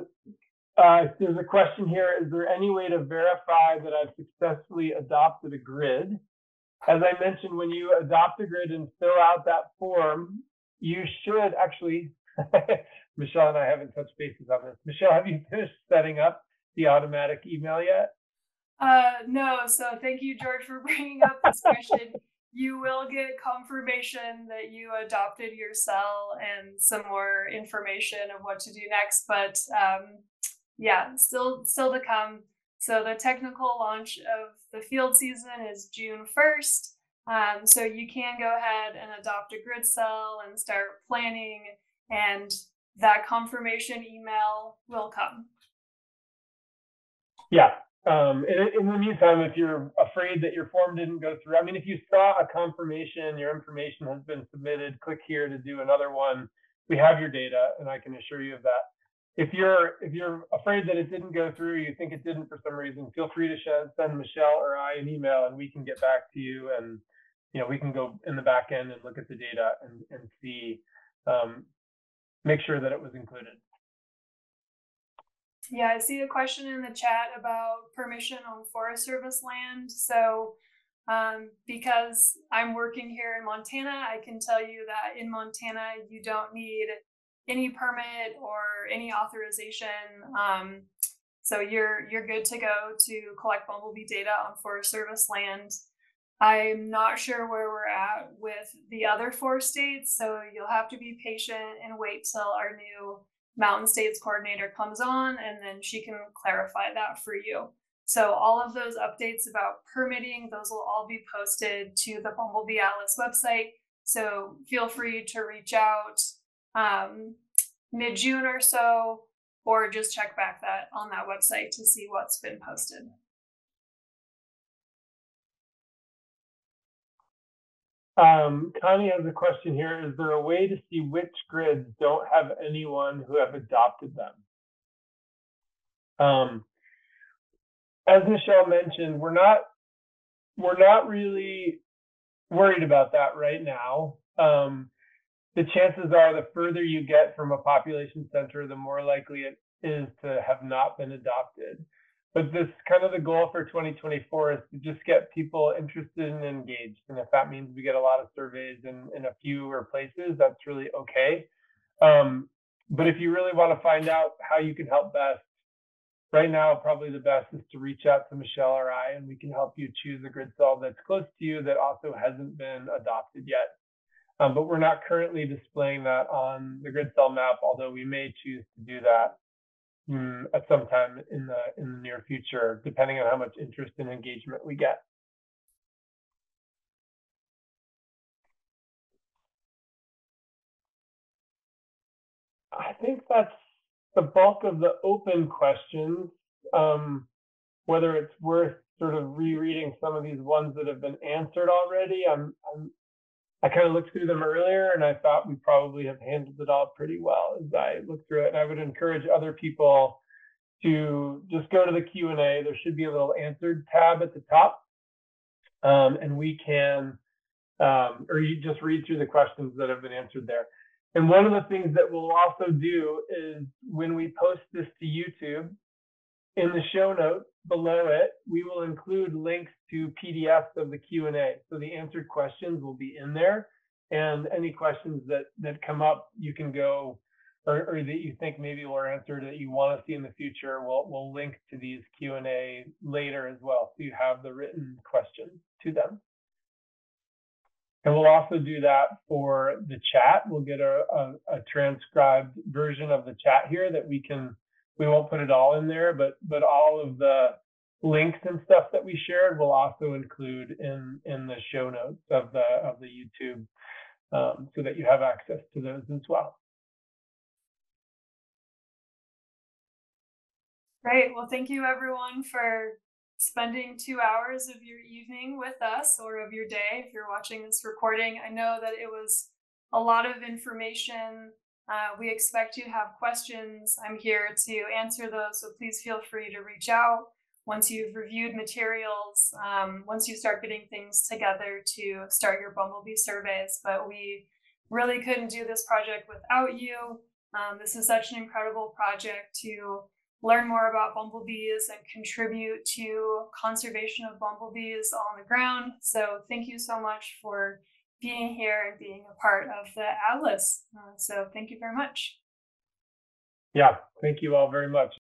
there's a question here. Is there any way to verify that I've successfully adopted a grid? As I mentioned, when you adopt a grid and fill out that form, you should actually, Michelle and I haven't touched bases on this. Michelle, have you finished setting up the automatic email yet? No, so thank you, George, for bringing up this question. You will get confirmation that you adopted your cell and some more information of what to do next, but yeah, still to come. So the technical launch of the field season is June 1st. So you can go ahead and adopt a grid cell and start planning, and that confirmation email will come. Yeah. In the meantime, if you're afraid that your form didn't go through, I mean, if you saw a confirmation, your information has been submitted, click here to do another one. We have your data, and I can assure you of that. If you're afraid that it didn't go through, you think it didn't for some reason, feel free to send Michelle or I an email, and we can get back to you, and we can go in the back end and look at the data and see, make sure that it was included. Yeah, I see a question in the chat about permission on Forest Service land. So because I'm working here in Montana, I can tell you that in Montana, you don't need any permit or any authorization. So you're good to go to collect bumblebee data on Forest Service land. I'm not sure where we're at with the other 4 states, so you'll have to be patient and wait till our new Mountain States coordinator comes on, and then she can clarify that for you. So all of those updates about permitting, those will all be posted to the Bumblebee Atlas website. So feel free to reach out mid-June or so, or just check back on that website to see what's been posted. Connie has a question here. Is there a way to see which grids don't have anyone who have adopted them? As Michelle mentioned, we're not really worried about that right now. The chances are the further you get from a population center, the more likely it is to have not been adopted. But this kind of the goal for 2024 is to just get people interested and engaged. And if that means we get a lot of surveys in a fewer places, that's really okay. But if you really want to find out how you can help best, right now, probably the best is to reach out to Michelle or I, and we can help you choose a grid cell that's close to you that also hasn't been adopted yet. But we're not currently displaying that on the grid cell map, although we may choose to do that at some time in the near future, depending on how much interest and engagement we get. I think that's the bulk of the open questions. Whether it's worth sort of rereading some of these ones that have been answered already, I kind of looked through them earlier, and I thought we probably have handled it all pretty well as I looked through it. And I would encourage other people to just go to the Q&A. There should be a little answered tab at the top, and we can, or you just read through the questions that have been answered there. And one of the things that we'll also do is when we post this to YouTube, in the show notes below it, we will include links to PDFs of the Q&A. So the answered questions will be in there, and any questions that come up, you can go, or that you think maybe were answered that you want to see in the future, we'll link to these Q&A later as well, so you have the written questions to them. And we'll also do that for the chat. We'll get a transcribed version of the chat here that we won't put it all in there, but all of the links and stuff that we shared will also include in the show notes of the YouTube, so that you have access to those as well. Great. Well, thank you everyone for spending 2 hours of your evening with us, or of your day if you're watching this recording. I know that it was a lot of information. We expect you to have questions. I'm here to answer those, so please feel free to reach out once you've reviewed materials, once you start getting things together to start your bumblebee surveys. But we really couldn't do this project without you. This is such an incredible project to learn more about bumblebees and contribute to conservation of bumblebees on the ground. So thank you so much for being here and being a part of the Atlas. So thank you very much. Yeah, thank you all very much.